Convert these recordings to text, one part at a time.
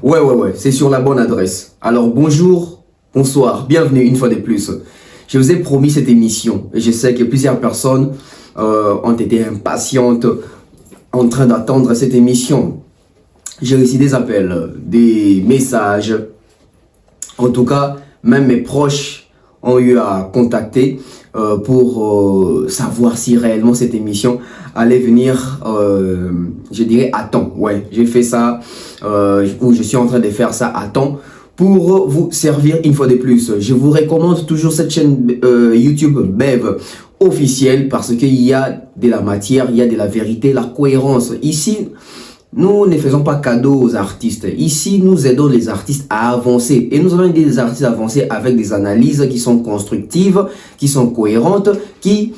Ouais, c'est sur la bonne adresse. Alors bonjour, bonsoir, bienvenue une fois de plus. Je vous ai promis cette émission et je sais que plusieurs personnes ont été impatientes en train d'attendre cette émission. J'ai reçu des appels, des messages. En tout cas, même mes proches ont eu à contacter pour savoir si réellement cette émission allait venir, je dirais, à temps. Ouais, j'ai fait ça, ou je suis en train de faire ça à temps pour vous servir une fois de plus. Je vous recommande toujours cette chaîne YouTube Bev officielle parce qu'il y a de la matière, il y a de la vérité, la cohérence. Ici, nous ne faisons pas cadeau aux artistes. Ici, nous aidons les artistes à avancer. Et nous allons aider les artistes à avancer avec des analyses qui sont constructives, qui sont cohérentes, qui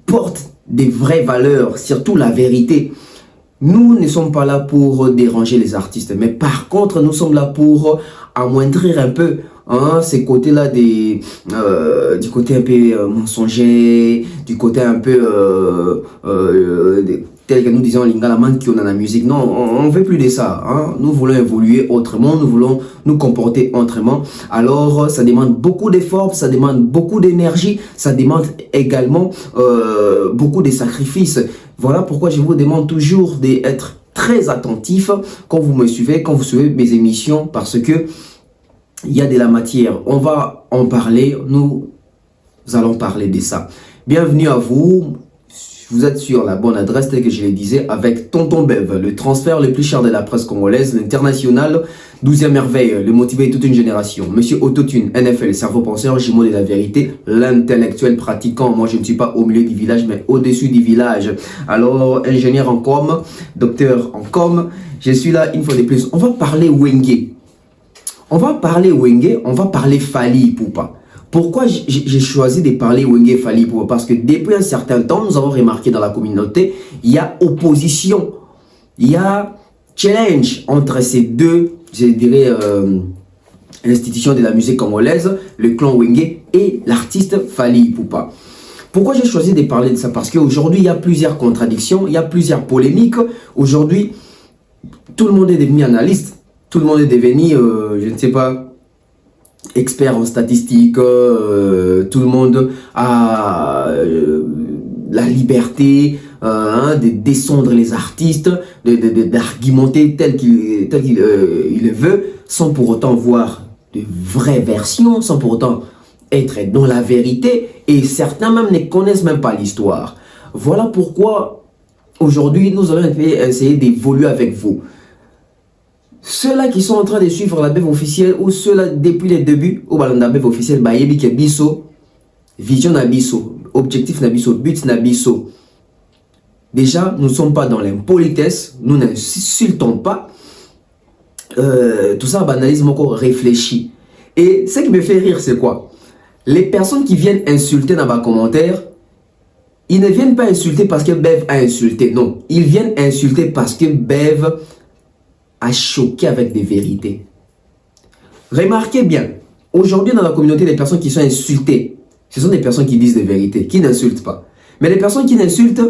portent des vraies valeurs, surtout la vérité. Nous ne sommes pas là pour déranger les artistes. Mais par contre, nous sommes là pour amoindrir un peu ces côtés-là du côté un peu mensonger, du côté un peu tel que nous disons lingala manki on a la musique. Non, on ne veut plus de ça. Nous voulons évoluer autrement, nous voulons nous comporter autrement. Alors, ça demande beaucoup d'efforts, ça demande beaucoup d'énergie, ça demande également beaucoup de sacrifices. Voilà pourquoi je vous demande toujours d'être très attentif quand vous me suivez, quand vous suivez mes émissions, parce que il y a de la matière. On va en parler, nous allons parler de ça. Bienvenue à vous. Vous êtes sur la bonne adresse, tel que je le disais, avec Tonton Bev, le transfert le plus cher de la presse congolaise, l'international, 12e merveille, le motivé de toute une génération. Monsieur Autotune, NFL, cerveau penseur, jumeau de la vérité, l'intellectuel pratiquant. Moi, je ne suis pas au milieu du village, mais au-dessus du village. Alors, ingénieur en com, docteur en com, je suis là une fois de plus. On va parler Wenge. On va parler Fally Ipupa. Pourquoi j'ai choisi de parler Wenge Fally Ipupa? Parce que depuis un certain temps, nous avons remarqué dans la communauté, il y a opposition, il y a challenge entre ces deux, je dirais, institutions de la musique congolaise, le clan Wenge et l'artiste Fally Ipupa. Pourquoi j'ai choisi de parler de ça? Parce qu'aujourd'hui, il y a plusieurs contradictions, il y a plusieurs polémiques. Aujourd'hui, tout le monde est devenu analyste, tout le monde est devenu, je ne sais pas, expert en statistiques, tout le monde a la liberté de descendre les artistes, d'argumenter tel qu'il le veut, sans pour autant voir de vraies versions, sans pour autant être dans la vérité, et certains même ne connaissent même pas l'histoire. Voilà pourquoi aujourd'hui nous allons essayer d'évoluer avec vous. Ceux-là qui sont en train de suivre la BEV officielle ou ceux-là depuis le début au ballon de la BEV officielle, bayebi ke biso, vision na biso, objectif na biso, but na biso. Déjà, nous ne sommes pas dans l'impolitesse, nous n'insultons pas. Tout ça, banalisme encore réfléchi. Et ce qui me fait rire, c'est quoi? Les personnes qui viennent insulter dans mes commentaires, ils ne viennent pas insulter parce que BEV a insulté. Non, ils viennent insulter parce que BEV à choquer avec des vérités. Remarquez bien, aujourd'hui dans la communauté, les personnes qui sont insultées, ce sont des personnes qui disent des vérités, qui n'insultent pas. Mais les personnes qui n'insultent,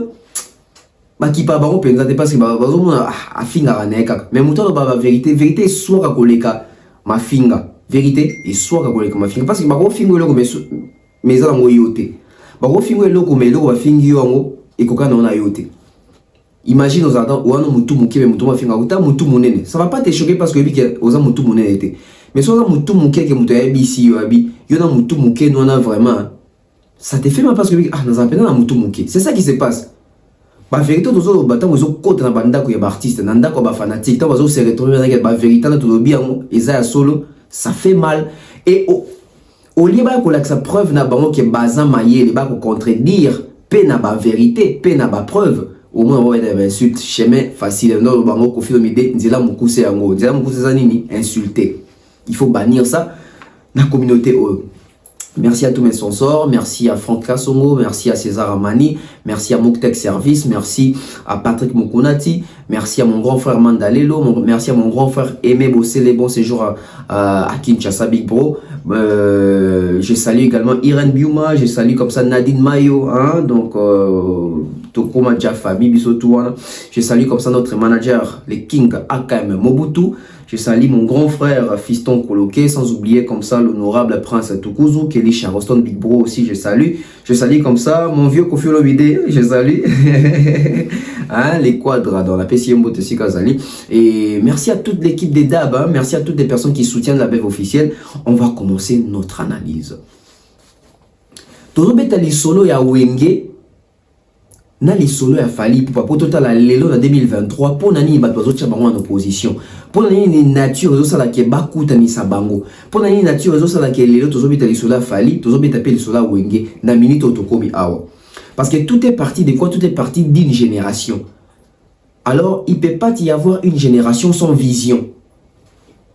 qui parlent pas parce que a finga raneka. Mais muto ba vérité, vérité soit koleka ma finga, vérité et soit koleka ma finga parce que ba fingo loko mais za ngo yote. Ba fingo loko mais loko ba fingi yo et koka na yote. Imagine aux adultes, ou un mutu muke, mais mutu mafinga, ou ta mutu munene. Ça va pas te choquer parce que aux ans mutu munene était. Mais soit un mutu muke que mutu yabi ici, yabi, y'en a mutu muke, nous on a vraiment. Ça te fait mal parce que nous appelons un mutu muke. C'est ça qui se passe. Bah vérité, tous autres bâtons, ils ont côté dans banda quoi, y a artiste, nanda quoi, bah fanatique, tant qu'ils se retrouvent dans la vérité, dans tout le bien, ils a solo, ça fait mal. Et au lieu de sa preuve n'a pas que bazan maillé, les bas pour contredire, peine à ba vérité, peine à ba preuve. Au moins on va être insulte chemin facile non le bango kofi omide nzela mukuse yango nzela mukuse zanini insulter. Il faut bannir ça dans la communauté. Merci à tous mes sponsors, merci à Franck Kassongo, merci à César Amani, merci à Moktek Service, merci à Patrick Mokonati, merci à mon grand frère Mandalelo, merci à mon grand frère Aimé Bossé, les bons séjours à Kinshasa Big Bro. Je salue également Irène Biuma, je salue comme ça Nadine Mayo, donc Tokoma Dia Famille Bisotouana. Je salue comme ça notre manager, les King AKM Mobutu. Je salue mon grand frère Fiston Koloké, sans oublier comme ça l'honorable Prince Tukuzu, Kelly Charleston Big Bro aussi, je salue. Je salue comme ça mon vieux Kofi Olomide, je salue. Hein, les quadres dans la PCM Botessi Kazali. Et merci à toute l'équipe des DAB, hein, merci à toutes les personnes qui soutiennent la BEV officielle. On va commencer notre analyse. Tozobeta lisolo ya Wenge na lisolo ya Fally Ipupa po total la lelo na 2023 po nani ba tozotia bango en opposition po nani ni nature zo sala ke bakuta ni sabango po nani nature zo sala ke lelo tozobeta lisolo ya Fally tozobeta pe lisolo ya Wenge na minute otokomi awa parce que tout est parti de quoi? Tout est parti d'une génération. Alors il peut pas y avoir une génération sans vision.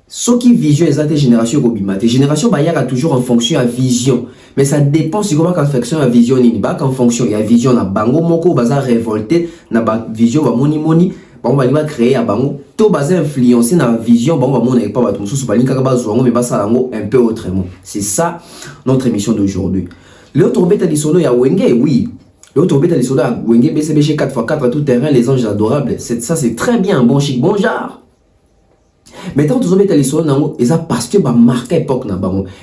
Ce qui vision est la génération Robimate. Génération Bayaka toujours en fonction à vision. Mais ça dépend si comment en fonction à vision ni pas en fonction il y a vision na bango moko baza révolté na ba vision ba moni ba on va créer à bango to baza influencer na vision ba on va mona pas ba tout sous ba linka ba zo mais ba salango un peu autrement. C'est ça notre émission d'aujourd'hui. L'autre bête di solo ya Wenge oui. L'autre bête di solo ya Wenge BCBG 4x4 tout terrain les anges adorables. Ça c'est très bien bon chic bon genre. Maintenant, tout ça, c'est parce que va marquer l'époque,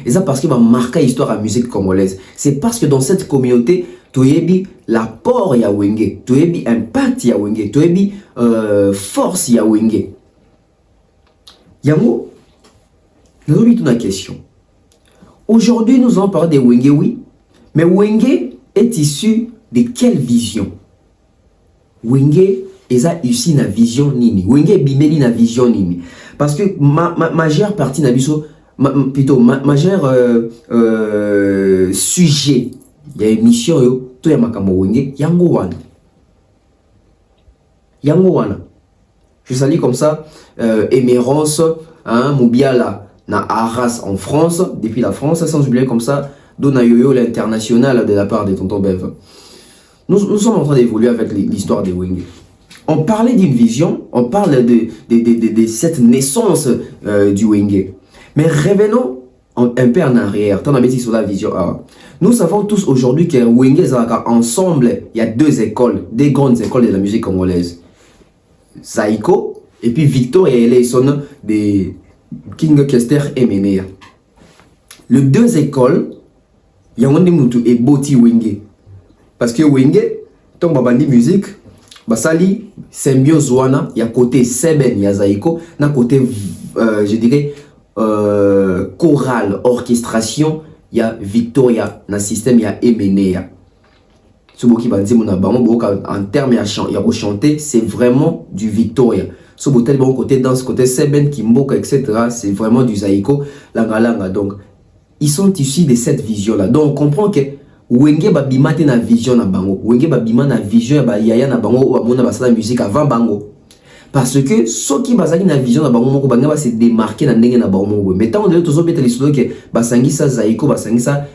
c'est parce que va marquer l'histoire de la musique congolaise. C'est parce que dans cette communauté, tu as l'apport ya Wenge, tu as impact ya Wenge, tu as force ya Wenge. Yango, nous avons une question. Aujourd'hui, nous allons parler de Wenge, oui, mais Wenge est issu de quelle vision? Wenge est issu de la vision nini. Wenge bimeli na vision nini. Parce que majeure partie d'Abisso, plutôt majeure sujet, il y a une émission, tout est makambo Wenge, yango wana. Yango wana. Je salue comme ça, Émérance, hein, Moubiala, na Arras en France, depuis la France, sans oublier comme ça, Dona Yoyo, l'international de la part de Tonton Bev. Nous sommes en train d'évoluer avec l'histoire des Wenge. On parlait d'une vision, on parle de cette naissance du Wenge. Mais revenons un peu en arrière, tant on sur la vision. Nous savons tous aujourd'hui que Wenge ensemble, il y a deux écoles, des grandes écoles de la musique congolaise. Zaïko et puis Victor et Eleison de King Kester et Menea. Les deux écoles, il y a un mutu et Boti Wenge. Parce que Wenge, tant babandi musique, basali symbiose wana ya côté Seben ya Zaïko na côté je dirais chorale orchestration ya Victoria na système ya Emenea soboki banzi mona bango boka en termes ya chanter c'est vraiment du Victoria sobotel bon côté danse côté Seben Kimboka etc c'est vraiment du Zaïko langa donc ils sont issus de cette vision là donc on comprend que Wenge babimate na vision na bango. Wenge babima na vision ba yaya na bango ou amona basala musique avant bango. Parce que ceux qui bazali na vision na bango moko banga ba se démarquer na ndenge na bango moko. Mais tant on tozo beta lisolo ke basangisa Zaïko basangisa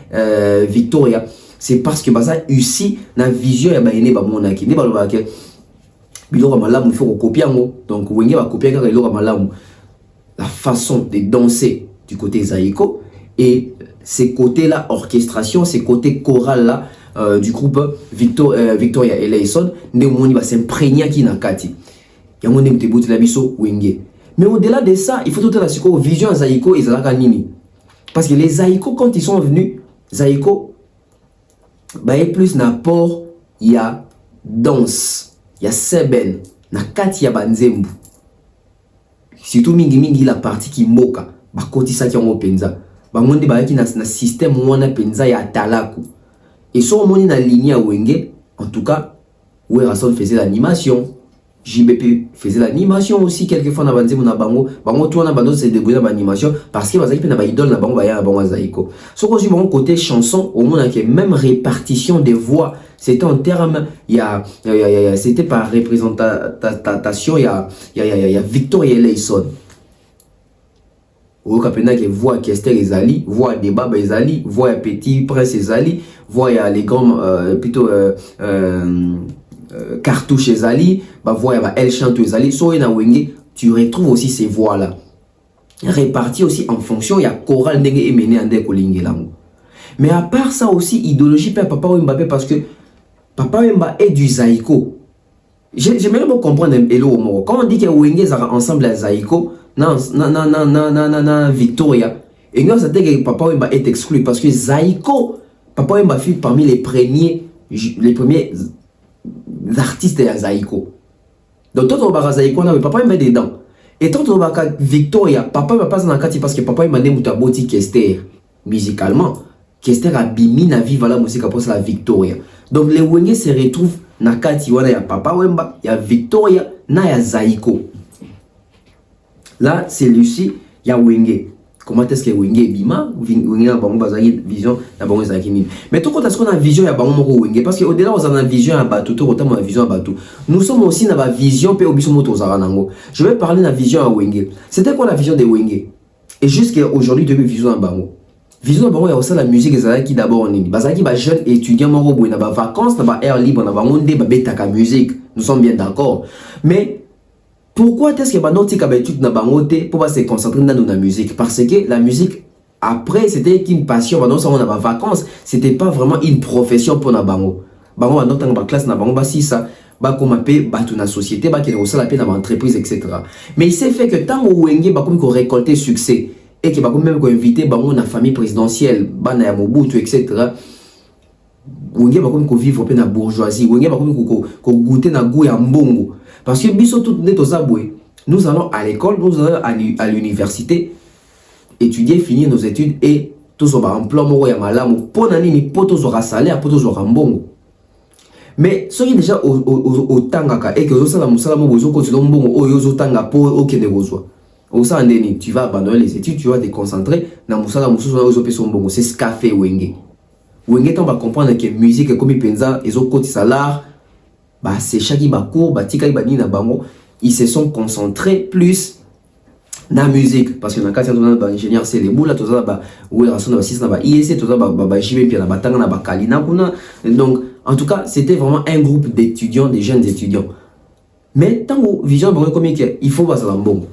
Victoria, c'est parce que basa ici na vision ya ba yene ba mona ki. Ne ba loba ke biloko malamu faut copier ngo. Donc Wenge ba copier ka biloko malamu. La façon de danser du côté Zaïko et ces côtés-là, orchestration, ces côtés chorales-là du groupe Victoria et Eleison, ne va s'imprégner qui n'a kati. Yango ne mtebuti la biso Wenge. Mais au-delà de ça, il faut tout la vision à Zaïko et Zalaka Nini. Parce que les Zaïko, quand ils sont venus, Zaïko, bah, il y a plus d'apport, il y a danse, il y a Seben, na kati ya banzembu. Surtout mingi la partie qui moka, bah koti sa ki yango penza. Bangondi bayaki na système wana penza ya talaku. Et so moni na ligne à Wenge, en tout cas, Werason faisait l'animation, JBP faisait l'animation aussi quelquefois na banze na bango, bango tout na bando c'est débrouiller l'animation parce que bazaki pe na ba idole na bango ba ya bango Zaïko. So ko bon côté chanson, au moins que même répartition des voix, c'était en termes c'était par représentation il y a Victor et Eleison. Ou kapena que voix Kester ezali, voix débat ezali, voix petit prince ezali, voix les grands plutôt cartouche ezali, bah voix elle chante ezali, so na Wenge, tu retrouves aussi ces voix là. Réparties aussi en fonction, il y a chorale ndenge emene ande ko lingelango. Mais à part ça aussi idéologie papa Mbappé parce que Papa Wemba est du Zaïko. J'aimerais bien comprendre un peu. Quand on dit que Wenge est ensemble à Zaïko, na Victoria. Et nous, ça que Papa Wemba est exclu parce que Zaiko, Papa Wemba fut parmi les premiers artistes à Zaiko. Donc, tout le monde Zaiko, Papa Wemba est dedans. Et tant que Victoria, Papa Wemba passe dans la carte parce que Papa Wemba n'est pas boti Kester musicalement. Kester a bimi na vive la musique pour la Victoria. Donc, les Wenge se retrouvent na kati wana ya Papa Wemba, ya Victoria, na ya Zaiko. Là, c'est Lucie, il y a Wenge. Comment est-ce que Wenge bima? Wenge na bango bazaki vision na bango zaki mimi. Mais tout quand est-ce qu'on a vision ya bango moko Wenge parce que au-delà on a vision à bateau, tout autant ma vision à bateau. Nous sommes aussi dans la vision pe obiso moto zaranango. Je vais parler de la vision à Wenge. C'était quoi la vision de Wenge? Et jusqu'à aujourd'hui depuis vision à bango. Vision à bango il y a aussi la musique qui d'abord on est. Bazaki ba jeune étudiant moko boy na ba vacances, na ba air libre, na ba monde ba betaka musique. Nous sommes bien d'accord. Mais pourquoi est-ce que Banoti Kabetuk n'a pas noté pour se concentrer dans la musique? Parce que la musique, après, c'était une passion. Maintenant, on a pas vacances. C'était pas vraiment une profession pour na bango. Bango, dans notre classe, na bango, si ça, bah, comme appelle, bah, toute la société, bah, qui est aussi la peine dans l'entreprise, etc. Mais il s'est fait que tant que Wenge, bah, comme qu'on récoltait succès, et que, bah, comme même qu'on invité, bah, on a famille présidentielle, bah, na Mobutu, etc. Wenge, bah, comme qu'on vivre dans la bourgeoisie. Wenge, bah, comme qu'on goûter na goût et mbongo. Parce que nous allons à l'école, nous allons à l'université étudier, finir nos études et tous on va emploi pour nani pour tous aura salaire, pour tous aura mbongo. Mais ce qui est déjà au tangaka et que vous savez musala mo bozo ko tilo mbongo o yozo tanga po okende bozwa. Au sein ndeni tu vas abandonner les études, tu vas te concentrer na musala mususu na ozo peso mbongo. C'est ce qu'a fait Wenge. Wenge on va comprendre que musique comme penza ezo kotisa l'art. Bah, c'est chaque cours, bah, tika ibani na bango, ils se sont concentrés plus dans la musique parce que dans le cas de l'ingénieur c'est les boules, tout ça bah où est raison aussi ça bah IEC tout ça bah JB puis la batanga na bakalina kuna. Donc en tout cas c'était vraiment un groupe d'étudiants, des jeunes étudiants. Mais tant que vision bango comme il faut passer dans bon.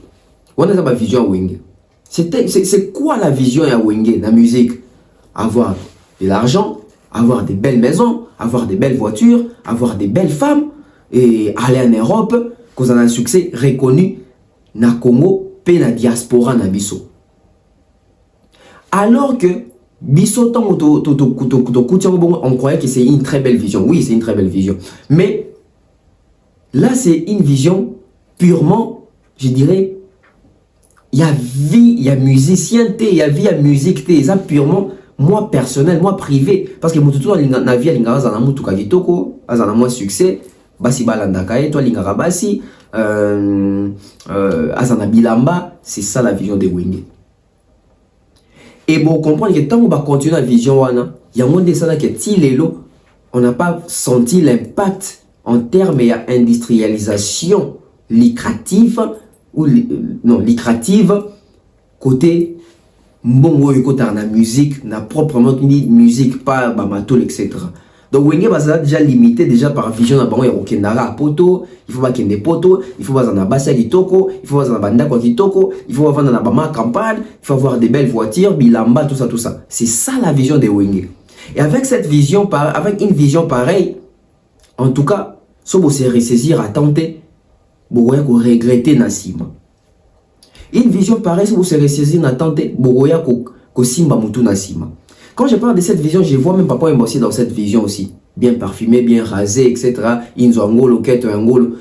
On a sa vision Wenge. C'est quoi la vision à Wenge dans la musique? Avoir de l'argent, avoir des belles maisons, avoir des belles voitures, avoir des belles femmes et aller en Europe, cause on a un succès reconnu na Congo pe na diaspora na biso. Alors que biso on croyait que c'est une très belle vision. Oui, c'est une très belle vision. Mais là, c'est une vision purement, je dirais, il y a vie, il y a musicien, il y a vie, il y a musique, ça purement moi personnel, moi privé, parce que mututu na vie alinga za na mutu kagitoko, azana moi succès, basi balandaka et toi linga basi azana bilamba, c'est ça la vision de Wenge. Et bon comprendre que tant qu'on va continuer la vision wana, il y a moins de ça là que tilelo, on n'a pas senti l'impact en termes d'industrialisation lucrative ou non lucrative côté mbongo côté na musique na proprement dit musique pas bamatol etc. Donc Wenge va déjà limité déjà par vision na bango ya kokendara poto, il faut pas kende poto, il faut pas na basi kitoko, il faut pas na banda kwa kitoko, il faut vendre na bama campagne, il faut avoir des belles voitures, bilamba tout ça tout ça. C'est ça la vision de Wenge. Et avec cette vision avec une vision pareille, en tout cas, si vous se ressaisir à tenter, vous allez regretter Nassima. Une vision pareille, si vous se ressaisir à tenter, vous allez simba mutu Nassima. Quand je parle de cette vision, je vois même Papa Wemba aussi dans cette vision aussi. Bien parfumé, bien rasé, etc. Inzo angolo, keto angolo,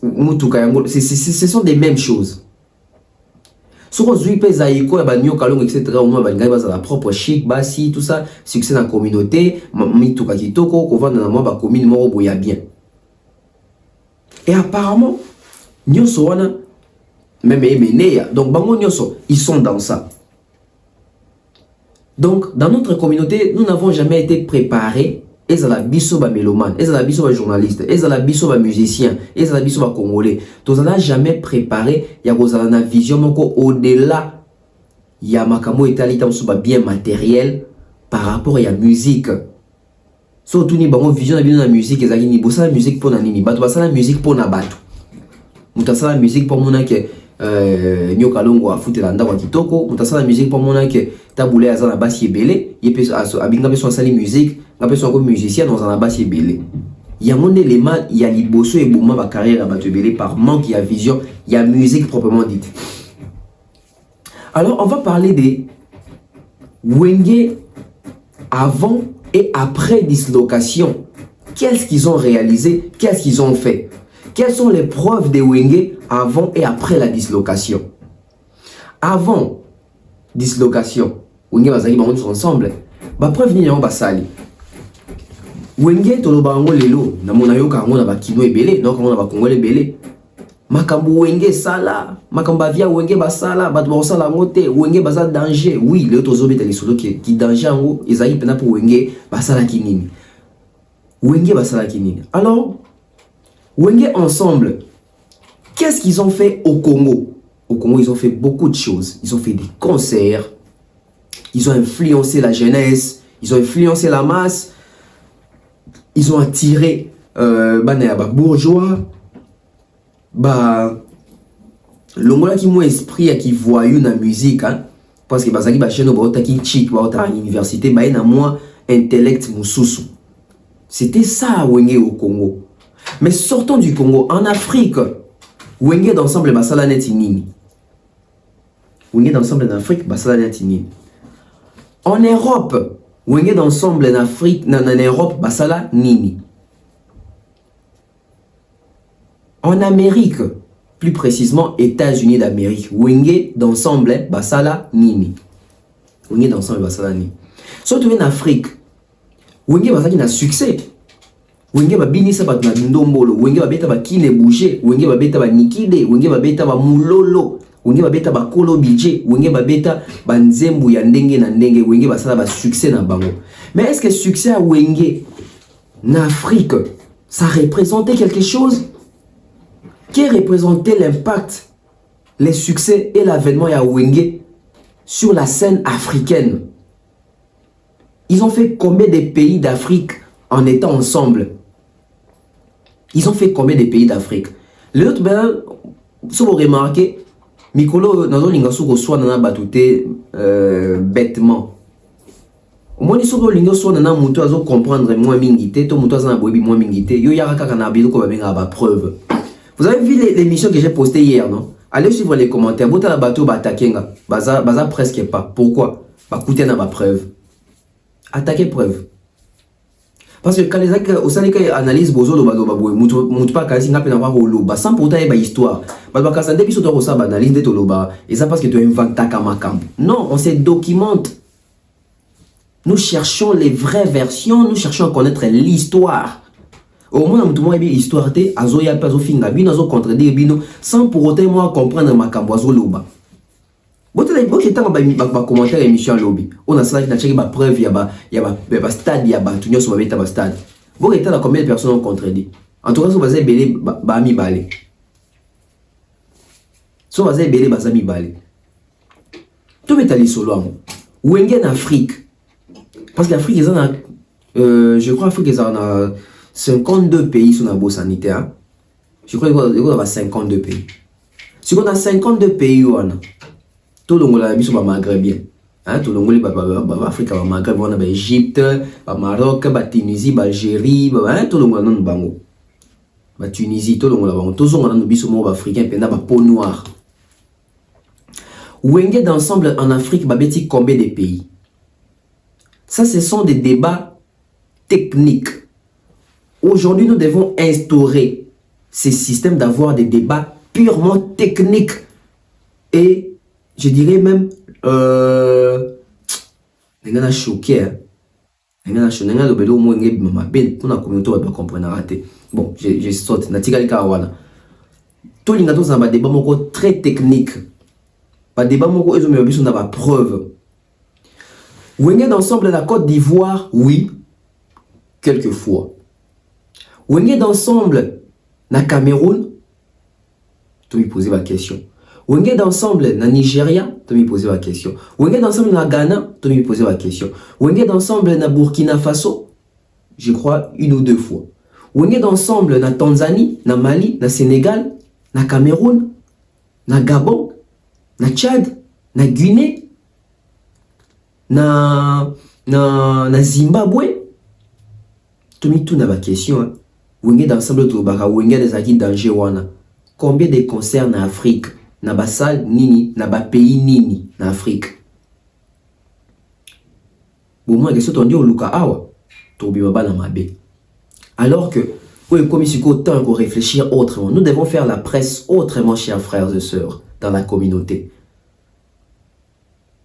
mutuka angolo, ce sont des mêmes choses. Sur les Zaiko, etc. On va la propre chic, basi, tout ça, succès dans la communauté, mituka kitoko, qu'on va dans la commune, moro boya bien. Et apparemment, nyoso wana, même emeneya, donc bango nyoso, ils sont dans ça. Donc, dans notre communauté, nous n'avons jamais été préparés. Et ça la biso ba mélomane, et ça la biso ba journaliste, et ça la biso ba musicien, et ça la biso ba congolais. Tous on a jamais préparé. Il y a une vision moko au-delà. Il y a makamo etalita msuba bien matériel par rapport à la musique. Surtout ni bango vision na la musique ezali ni bossa la musique pour na nini, bato basa la musique pour na bato. Mutasa la musique pour mona ke nyoka longo afutela ndako kitoko, mutasa la musique pour mona ke taboulé aza na basi ebele, yepe abinga beso sali musique, nga beso ko musicien dans na basi ebele. Il y a mon élément, il y a l'Ibosso et Bouma, ma carrière à Batubélé par manque, il y a vision, il y a musique proprement dite. Alors, on va parler des Wenge avant et après dislocation. Qu'est-ce qu'ils ont réalisé? Qu'est-ce qu'ils ont fait? Quelles sont les preuves des Wenge avant et après la dislocation? Avant dislocation, Wenge bazali bango ensemble. Ba preuve ni yango basali. Wenge toloba ngo lelo na mona yoka ngo na ba kino ebele, donc ngo na ba kongole ebele. Makambu Wenge sala, makamba via Wenge basala, bat ba sala ngote, Wenge baza danger. Oui, le tozobeta lisolo ki danger ngo ezali pena pour Wenge basala kinini. Wenge basala kinini. Alors, Wenge ensemble, qu'est-ce qu'ils ont fait au Congo? Au Congo, ils ont fait beaucoup de choses. Ils ont fait des concerts, ils ont influencé la jeunesse, ils ont influencé la masse, ils ont attiré bourgeois, l'ongola qui m'a esprit à qui voyou na musique, hein, parce que bazaki ba cheno ba qui chic ba ta université ba na moi intellect mususu. C'était ça Wenge au Congo. Mais sortons du Congo, en Afrique, Wenge d'ensemble basala neti nini. Wenge d'ensemble en Afrique basala neti nini. En Europe, Wenge d'ensemble en Afrique, en Europe basala nini. En Amérique, plus précisément États-Unis d'Amérique, Wenge d'ensemble basala nini. Wenge d'ensemble basala nini. Surtout en Afrique, Wenge basala na succès. Wenge babinisa bat na ndombolo, Wenge babeta ba kine bouger, Wenge babeta ba nikide, Wenge babeta ba mulolo, Wenge babeta ba kolo bidje, Wenge babeta ba nzembu ya ndenge na ndenge, Wenge basala ba succès na bango. Mais est-ce que succès à Wenge en Afrique, ça représentait quelque chose? Qui représentait l'impact, les succès et l'avènement à Wenge sur la scène africaine? Ils ont fait combien de pays d'Afrique en étant ensemble? Ils ont fait combien de pays d'Afrique? L'autre, si vous remarquez, Mikolo, dans un soit soit nana batouté bêtement. Au moins, si vous soit nana muto azo comprendre moins mingité, to muto azana boibi moins mingité, yo yaraka kanabilo ko babenga ba preuve. Vous avez vu l'émission que j'ai postée hier, non? Allez suivre les commentaires. Bota la bateau batakenga, baza presque pas. Pourquoi? Ba coûter na ba preuve. Attaquer preuve. Parce que quand les gens au sein analyse bozo lo baboy mutu pas kasi ngape na ba loba sans pourtant y ba histoire. Ba kasa depuis so to ça analyse de toloba et ça parce que tu inventes ta kamakambo. Non, on se documente. Nous cherchons les vraies versions, nous cherchons à connaître l'histoire. Au moins tout monde histoire te azoya pas finga bino azo contredire bino sans pour autant moi comprendre makambo azo loba. Bote la boke tanga ba commentaire émission lobby. On a ça na checker ba preuve ya ba stade ya ba tunyo so ba beta ba stade. Boke tanga combien de personnes ont contredit. En tout cas so bazé belé ba mi balé. So bazé belé ba mi balé. Tout metali solo amo. Wenge en Afrique. Parce que l'Afrique ils en a je crois Afrique ils en a 52 pays sur la bourse sanitaire. Je crois qu'il y a 52 pays. Si on a 52 pays on a tout le monde a mis sur le Maghrébien. Hein, tout le monde est Afrique, le Maghreb, on a l'Égypte, le Maroc, la Tunisie, l'Algérie, tout le monde a bango. La Tunisie, tout le monde a bango. Tout le monde a mis sur le monde africain, puis on a la peau noire. Wenge d'ensemble en Afrique, il combien de pays? Ça, ce sont des débats techniques. Aujourd'hui, nous devons instaurer ces systèmes d'avoir des débats purement techniques et je dirais même les gens choqués. Les gens choqués. Les gens le bélo moins ngebi mama ben pour la communauté va comprendre rater. Bon, je saute. Natikali kawana. Tout les gens ont un débat moko très technique. Pas débat moko ils ont mis sur la preuve. Wenge d'ensemble la Côte d'Ivoire, oui, quelquefois. Wenge d'ensemble na Cameroun, tu me posais la question. Wenge d'ensemble na Nigeria, tu me posais la question. Wenge d'ensemble na Ghana, tu me posais la question. Wenge d'ensemble na Burkina Faso, je crois une ou deux fois. Wenge d'ensemble na Tanzanie, na Mali, na Sénégal, na Cameroun, na Gabon, na Tchad, na Guinée, na Zimbabwe. Tu me tout na la question. Hein. Wenge d'ensemble to baka wenge des acquis danger wana. Combien de concerts en Afrique? Na ba salle nini, na ba pays nini en Afrique? Bon moi question ton dit au luka awa to bibaba na mabe. Alors que comme il faut autant qu'on réfléchir autrement, nous devons faire la presse autrement, chers frères et sœurs, dans la communauté.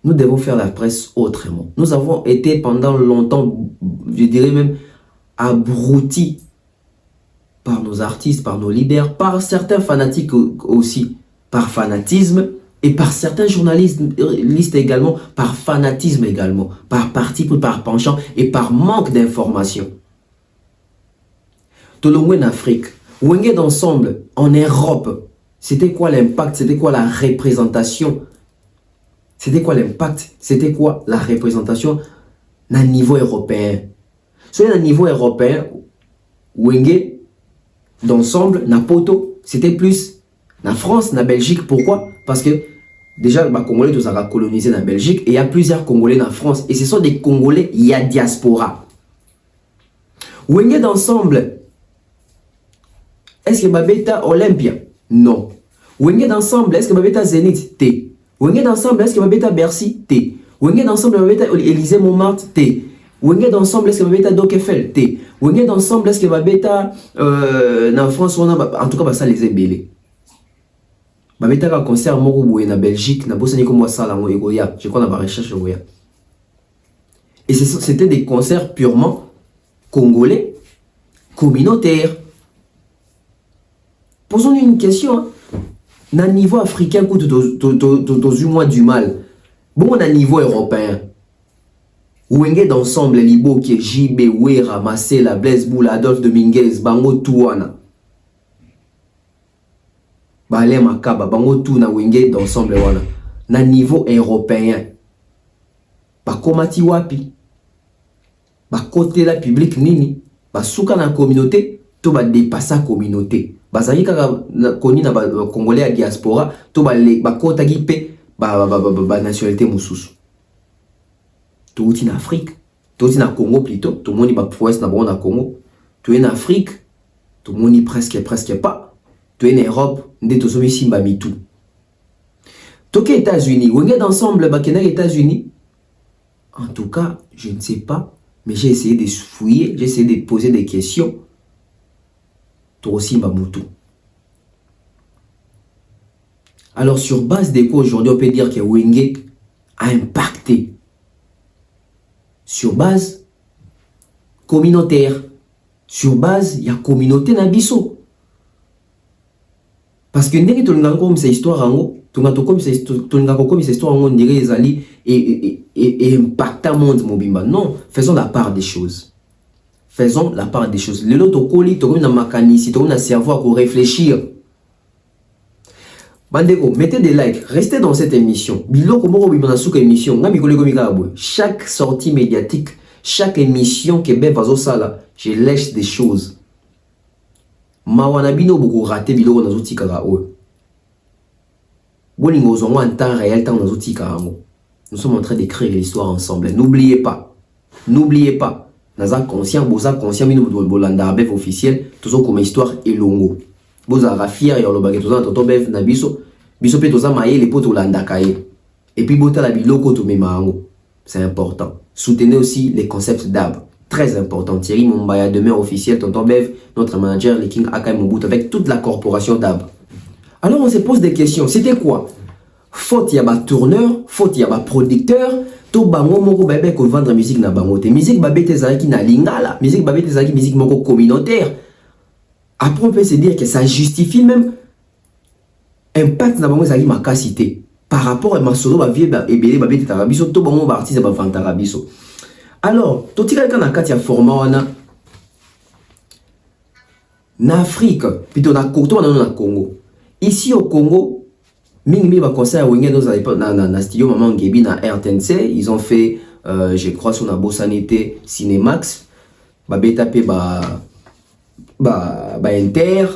Nous devons faire la presse autrement. Nous avons été pendant longtemps, je dirais même, abrutis par nos artistes, par nos leaders, par certains fanatiques aussi, par fanatisme, et par certains journalistes également, par fanatisme également, par parti, par penchant, et par manque d'information. Tout le monde en Afrique, Wenge d'ensemble, en Europe, c'était quoi l'impact, c'était quoi la représentation? C'était quoi l'impact? C'était quoi la représentation à niveau européen? Sur un niveau européen, Wenge d'ensemble, na poto, c'était plus na France, na Belgique. Pourquoi? Parce que déjà, les Congolais, tous ont colonisé la Belgique et il y a plusieurs Congolais en France. Et ce sont des Congolais, il y a diaspora. Wenge d'ensemble, est-ce que Babeta Olympia? Non. Wenge d'ensemble, est-ce que Babeta Zénith? T. Wenge d'ensemble, est-ce que Babeta Bercy? T. Wenge d'ensemble, Babeta Élysée Montmartre? T. Wenge d'ensemble, est-ce que Babeta Doc Eiffel? T. Wenge d'ensemble, est-ce que Babeta en France, en tout cas, ça les est belés. Babeta un concert Moroboué en Belgique, na Bosnie comme ça, je crois dans la recherche. Et c'était des concerts purement congolais, communautaires. Posons-nous une question. Dans le niveau africain, dans un mois du mal. Bon, dans le niveau européen. Wenge d'ensemble, Libo, qui est JB, Wera, Marcela, Blaise Boula, Adolphe Dominguez, Bango Touana. Balé Makaba, Bango Touna, Wenge d'ensemble, wana. Dans le niveau européen. Bakomati wapi. Côté la public nini. Souka na communauté, to ba dépasser la communauté. Bazali kaka koni na Congolais à diaspora, to ba kota gi pe ba nationalité mususu. Tout en Afrique, tout en Congo plutôt, tout le monde va prouesse na bon na Congo. Tout en Afrique, tout le monde presque pas. Tout en Europe, ndé to somi simba mitu. Tout aux États-Unis, on est d'ensemble bakena États-Unis. En tout cas, je ne sais pas, mais j'ai essayé de fouiller, j'ai essayé de poser des questions. Tout aussi Mamutu. Alors sur base de quoi aujourd'hui on peut dire que Wenge a impacté? Sur base communautaire. Sur base, il y a communauté Nabiso. Parce que dès que tu as comme cette histoire, tu as comme cette histoire, on dirait les alliés et impactant le monde mobile. Non, faisons la part des choses. Faisons la part des choses. Le lot au colis, tu as une mécanicité, tu as un cerveau pour réfléchir. Bandeko, mettez des likes, restez dans cette émission. Chaque sortie médiatique, chaque émission que ben vazo sala, je lèche des choses. Mawanabino beaucoup raté bilo na zoti kaka o. Bolingo zongo en temps réel temps na zoti kaka. Nous sommes en train d'écrire l'histoire ensemble. N'oubliez pas. N'oubliez pas. Naza conscient, boza conscient mino bolanda bev officiel, toujours comme histoire et longo. Boza rafier et le baguette toza tonton bev na biso. Biso pe toza maye les potes olanda kaye. Et puis bota la biloko to memango. C'est important. Soutenez aussi les concepts d'ab. Très important. Thierry Mumbaya, demain officiel, tonton Bev, notre manager, les King Akai Mobutu, avec toute la corporation d'ab. Alors on se pose des questions. C'était quoi? Faute yaba tourneur, faute yaba producteur, to bango moko bébé ko vendre musique na bango te. Musique babé te zaki na lingala, musique babé te zaki musique moko communautaire. Après on peut se dire que ça justifie même impact na bango zaki makasité par rapport à ma solo ba vie ba ebele babé te tarabiso to bango ba artiste ba vantarabiso. Alors, tout le monde a un format en Afrique, puis on a au Congo. Ici au Congo, Mingi va concert dans studio Maman Ngebi na RTNC, ils ont fait, je crois, sur la Bossanité Cinemax, Babeta pe ba Inter.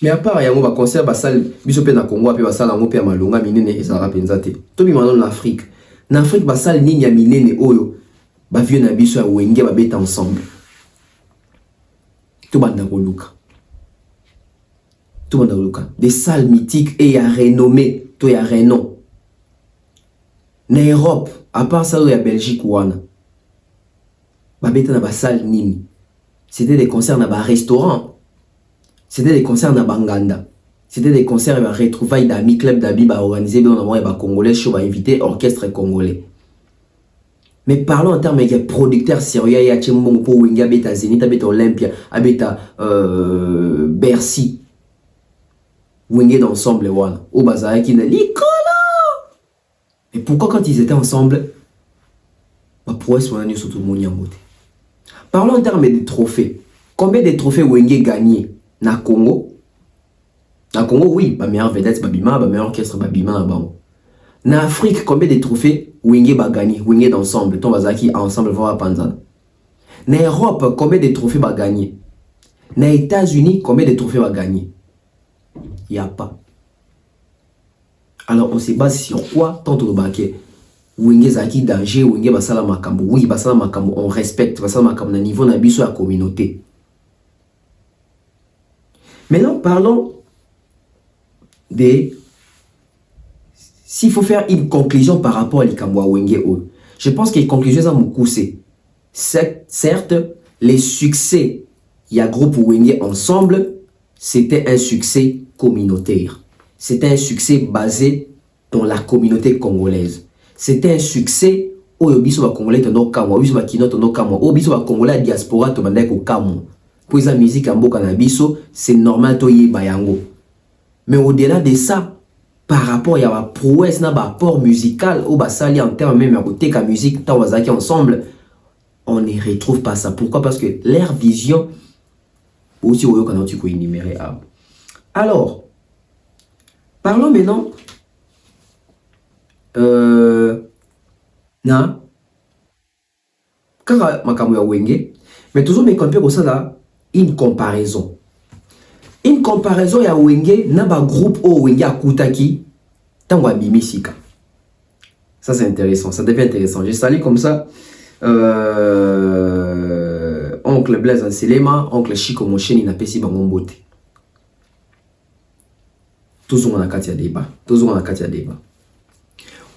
Mais à part, il y a un concert, ba salle, biso pe na Congo, pe ba salle en pe malonga minene ezara penzate. To bi manon en Afrique. En Afrique, ba salle ninya minene oyo. Ba vieux na biso ya Wenge ba beta ensemble. tout banda koluka. Tout banda koluka. Des salles mythiques et à renommée, tout y a renom. Na Europe, à part ça, il y a Belgique wana. Babeta na ba salle nini. C'était des concerts dans un restaurant. C'était des concerts dans Banganda. C'était des concerts et retrouvailles d'amis, club d'amis organisés dans les Congolais, show invité orchestre congolais. Mais parlons en termes de producteurs sérieux, il y a Tchembongo, Winga, Beta Zenith, Beta Olympia, Beta Bercy. Winga d'ensemble, voilà. Au bazar qui n'a l'icône. Et pourquoi quand ils étaient ensemble, ma prouesse on a surtout mon yambote. Parlons en termes de trophées. Combien de trophées Winga gagné na Congo? Na Congo, oui, ma meilleure vedette Babima, ma meilleur orchestre Babima, bon. Na Afrique, combien de trophées Winga va gagner? Winga d'ensemble, ton bazaki ensemble va Panzana. Na Europe, combien de trophées va gagner? Na États-Unis, combien de trophées va gagner? Il n'y a pas. Alors on se base sur quoi? Tant de baquet. Winga zaki danger, Winga basala makambo. Oui, basala makambo, on respecte, basala makambo na niveau na biso la communauté. Maintenant, parlons des... S'il faut faire une conclusion par rapport à l'Ikambwa Wenge, je pense que les conclusions sont beaucoup. Certes, les succès, il y a groupe Wenge ensemble, c'était un succès communautaire. C'était un succès basé dans la communauté congolaise. C'était un succès où les Congolais sont Kamo, les Kino sont Kamo, les Congolais diaspora sont Kamo. Pour la musique en Bokanabiso, c'est normal de y bayango. Mais au-delà de ça, par rapport à la prouesse, na apport musical, au basali en termes même de la musique, tawazaki ensemble, on ne retrouve pas ça. Pourquoi? Parce que leur vision, aussi au quand tu peux énumérer. Alors, parlons maintenant na kaka makambo ya Wenge, mais toujours mes comparer ça là une comparaison. Une comparaison ya Wenge na ba groupe au Wenge akutaki tango abimisika. Ça c'est intéressant, ça devient intéressant. J'ai salé comme ça oncle Blaise Anselema, oncle Chico Mosheni na pesi bango mbote. Toujours on a katia débat, toujours on a katia débat.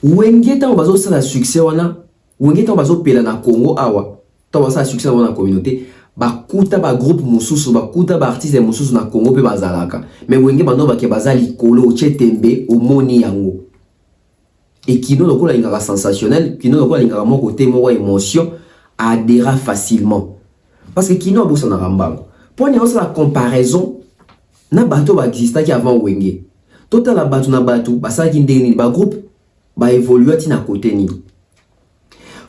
Wenge tango bazo ça la succès wana, Wenge tango bazo pela na Congo awa, tango ça succès wana communauté. Bakuta ba groupe mususu bakuta ba artiste mususu na Congo pe bazalaka mais Wenge bando ba ke bazali kolo chetembe omoni yango et kino lokola ingaka sensationnel kino lokola ingaka mo côté mo émotion adhéra facilement parce que kino abosa na rambango pour n'y avoir la comparaison na bato ba exista ki avant Wenge total la bato na bato basala ki ndeni ba groupe ba évoluer ti na côté ni.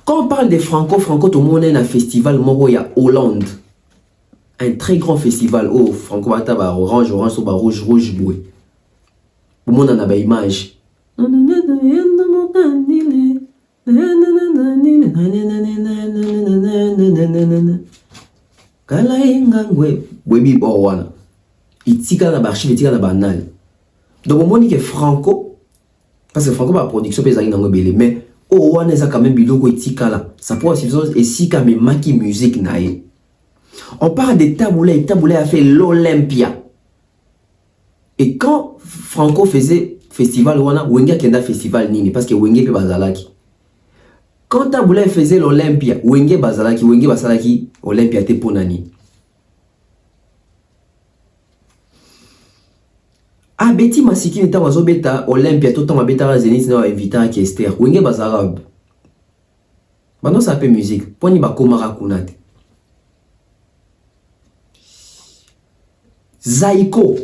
Quand on parle de Franco, tout le monde est un festival Moroya Hollande. Un très grand festival. Oh, Franco Bata, orange, orange, rouge, rouge, boué. Tout le monde en a une image. Donc, on dit que Franco, parce que Franco, la production, mais oh, on a quand même biloko etikala. Ça pourrait être et si quand même maki musique nae. On parle de Taboulé. Taboulé a fait l'Olympia. Et quand Franco faisait festival wana, Wenge kenda festival nini parce que Wenge pe bazalaki. Quand Taboulé faisait l'Olympia, Wenge bazalaki, Wenge basalaki Olympia te ponani. Ah, Betty Masiki n'était pas beta Olympia, tout le temps, beta Zenith, n'a invité à Kester. Wenge Bazarab. Maintenant, ça fait musique. Poni Bakomara Kunate. Zaiko.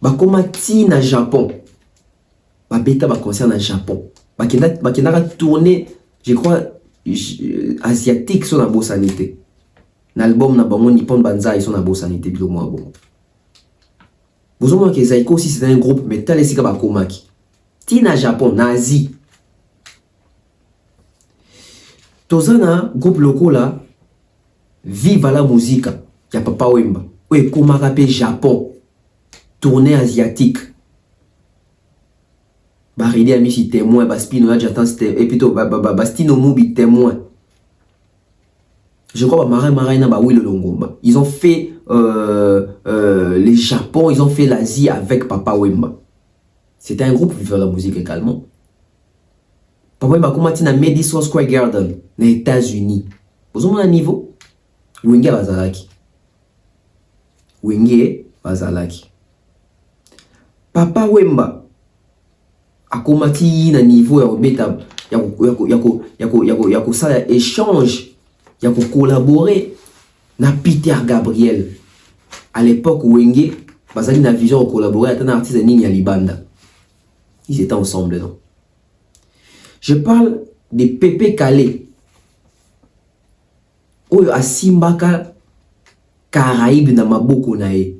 Bakoma ti na Japon. Ba beta ba concert na Japon. Bakenda tourner, je crois, asiatique sur la bossanité. L'album na bango Nippon Banzai sur la bossanité, bilo moi bon. Vous savez que Zaiko aussi c'est un groupe, mais tel est Bakomaki. Tina Japon, Nazi. Tozana, groupe local là, vive la musique. Y'a Papa Wemba. Oui, Komarape Japon. Tournée asiatique. Baridi a mis si témoin, Baspino, j'attends, et plutôt, Bastino Moubi témoin. Je crois que ils ont fait les Japon, ils ont fait l'Asie avec Papa Wemba. C'était un groupe qui fait la musique également. Papa Wemba comment dit na Madison Square Garden, aux États-Unis. Vous avez un niveau? Wenge Bazalaki. Wenge Bazalaki. Papa Wemba a combattu na niveau ya obeta ya sala échange ya collaborer na Peter Gabriel. À l'époque Wenge bazali na vision de collaborer avec un artiste nini ya Libanda. Ils étaient ensemble, non? Je parle de Pepe Kale. Oyo asimbaka Caraïbes na maboko na ye.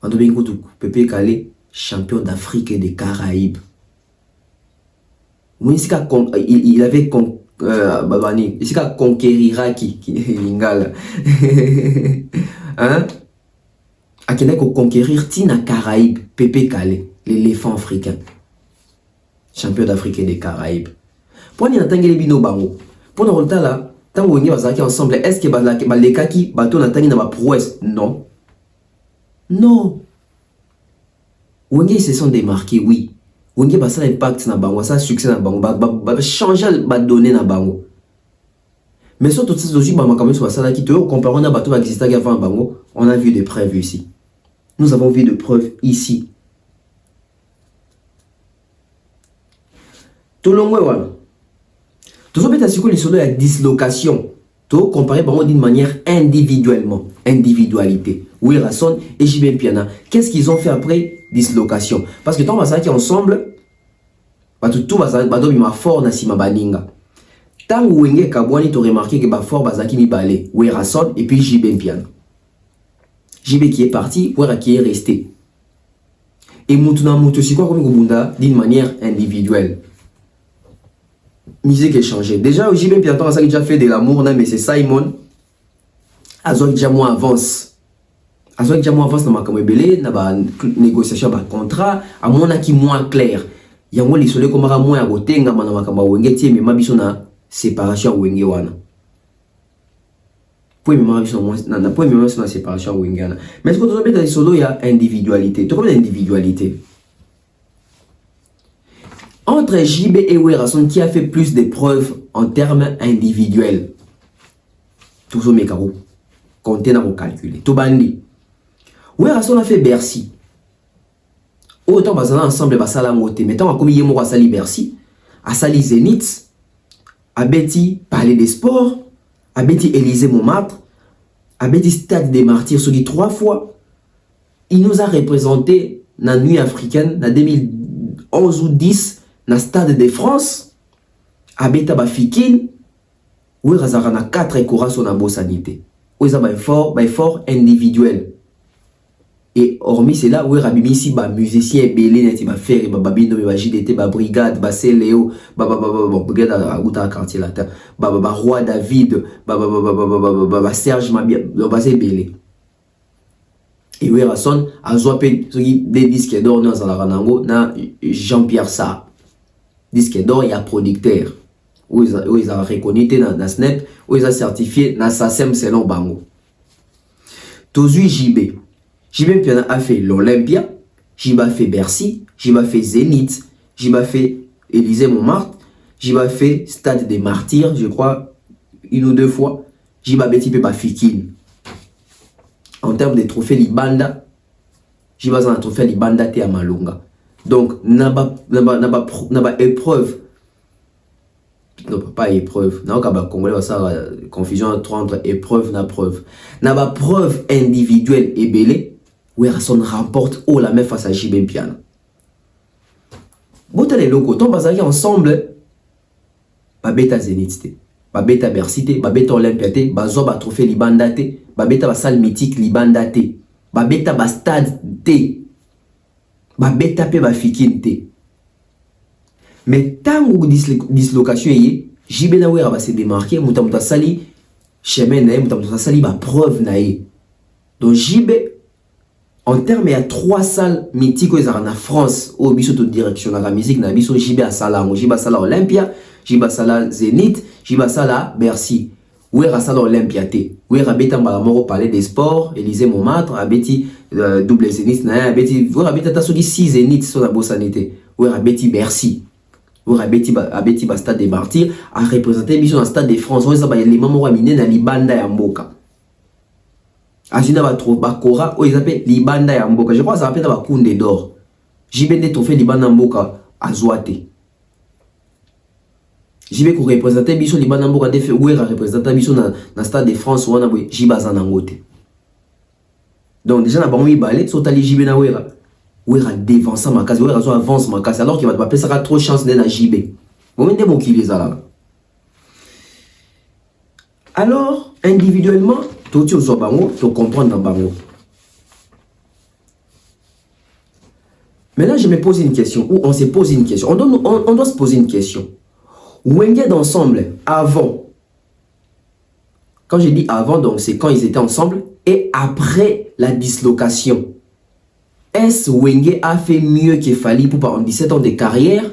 Ando bengo Pepe Kale, champion d'Afrique et des Caraïbes. Il avait babani, il s'est conquérira qui lingala. Hein? A qui conquérir Tina Caraïbes, Pepe Kale, l'éléphant africain. Champion d'Afrique et des Caraïbes. Pour nous entendre les bino bango. Pour nous entendre là, tant qu'on est ensemble, est-ce que les kaki bateau n'entendent dans ma prouesse? Non. Non. Wenge ils se sont démarqués, oui. Wenge ba ça impact na bango, ça succès na bango, ba changer ba donner na bango. Mais surtout ces aussi ba makamé sur ça là qui te comparant na bateau ba exister avant bango, on a vu des preuves ici. Nous avons vu des preuves ici. Tolongwe wana. Toujours beta siko les solo ya dislocation. To comparer bango d'une manière individuellement, individualité. Oui, Rasson et JB Piana. Qu'est-ce qu'ils ont fait après dislocation? Parce que tant que qui ensemble, tout va ma fort na sima baninga. Tant Wenge Kabwani tu remarqué que ba fort bazaki mi balé. Oui, Rasson et puis JB Piana. JB qui est parti, Wera qui est resté. Et Moutuna Moutou si quoi comme Gubunda d'une manière individuelle. Musique échangée. Déjà, JB Piana ça déjà fait de l'amour, mais c'est Simon. Azo déjà moins avance. Azo déjà moins avance dans ma kamebele, na ba négociation ba contrat, à mon qui moins clair. Yango li sole komara moins à gotenga na makamba wenge tie mais mabiso na séparation wenge wana. Pour me mabiso na pour me mabiso na séparation wenge wana. Mais ce que tu as dit solo il y a individualité. Tu connais l'individualité. Entre JB et Werason, qui a fait plus de preuves en termes individuels? Toujours mes carreaux. Comptez dans vos calculs. Tout bandi. Werason a fait Bercy. Autant basala ensemble basala moté. Mettons à combien de sali Bercy, à sali Zénith, à Betty Palais des Sports, à Betty Élysée Montmartre, à Betty Stade des Martyrs, sur les 3 fois. Il nous a représenté dans la nuit africaine, en 2011 ou 10, dans le Stade de France, à Beta Bafikine, où il y a 4 écoras sur la sanité. Où il y a un fort individuel. Et hormis cela, où il y a ici des musiciens belés, des faire, des babino, des JDT, des brigades, des Céléo, des brigades à quartier là, des Roi David, des Serge Mabia, des belés. Et où il y a son, à Zoapé, des disques d'or dans la Ranango, na Jean-Pierre Sarr. Disque d'or, il y a producteur. Où ils ont reconnu dans la SNEP, où ils ont certifié dans sa SEM selon Bango. Tozu JB. JB Piana a fait l'Olympia, JB a fait Bercy, JB a fait Zénith, JB a fait Élysée Montmartre, JB a fait Stade des Martyrs, je crois, 1 ou 2 fois. JB a Betty Pepa Fikine. En termes de trophées Libanda, JB a un trophée Libanda te à Malunga. Donc, n'a pas épreuve. Non, pas épreuve. N'a pas congolais, ça confusion entre épreuve et preuve. N'a pas preuve individuelle et belée. Où Erason remporte la même face à JB Piana. Bon, les locaux, ton bazar ensemble. Babeta Zénith, Babeta Bercy, Babeta Olympia, Bazoba trophée Libanda, Babeta salle mythique Libanda, Babeta Stade T. Babeta pe Bafikine te. Mais tant que dislocation est, JB na wera va se démarquer, muta sali chemin na muta sali ba preuve na ye. Donc JB en termes il y a 3 salles mythiques aux en France au biso de direction la musique na biso JB a sala, JB a sala Olympia, JB a sala Zénith, JB a sala Bercy. Où est Rassa l'Olympiaté? Où est Rabeta Mbalamoro parler des sports? Élysée Montmartre, Abeti double zénith, Abeti, où est Rabeta Tassogi 6 zéniths sur la Bossanité? Où est Rabeti Bercy? Où est Rabeti Stade des Martyrs? A représenté mission dans Stade de France. Où est ça? Les mamans aminés dans Libanda et Mboka. Azuna va trouver Bakora, où ils appellent Libanda et Mboka. Je crois que ça s'appelle Bakounde d'or. Jibende Trophée Libanda Mboka à Zouate. J'y vais représenter Biso Libanda Mboka de fait où est représenter Biso dans le Stade de France où on a Jibazan Angote. Donc déjà, on a eu balai, sur Tali Jibé na Ouera. Ouera dévancer ma case, Ouera avance ma case, alors qu'il va pas ça a trop chance d'être à Jibé. Vous mettez mon qui les a là. Alors, individuellement, tout tu as bango, tu comprends dans bango. Maintenant, je me pose une question, ou on se pose une question. On doit se poser une question. Wenge d'ensemble, avant. Quand je dis avant, donc c'est quand ils étaient ensemble. Et après la dislocation. Est-ce Wenge a fait mieux que Fally Ipupa en 17 ans de carrière?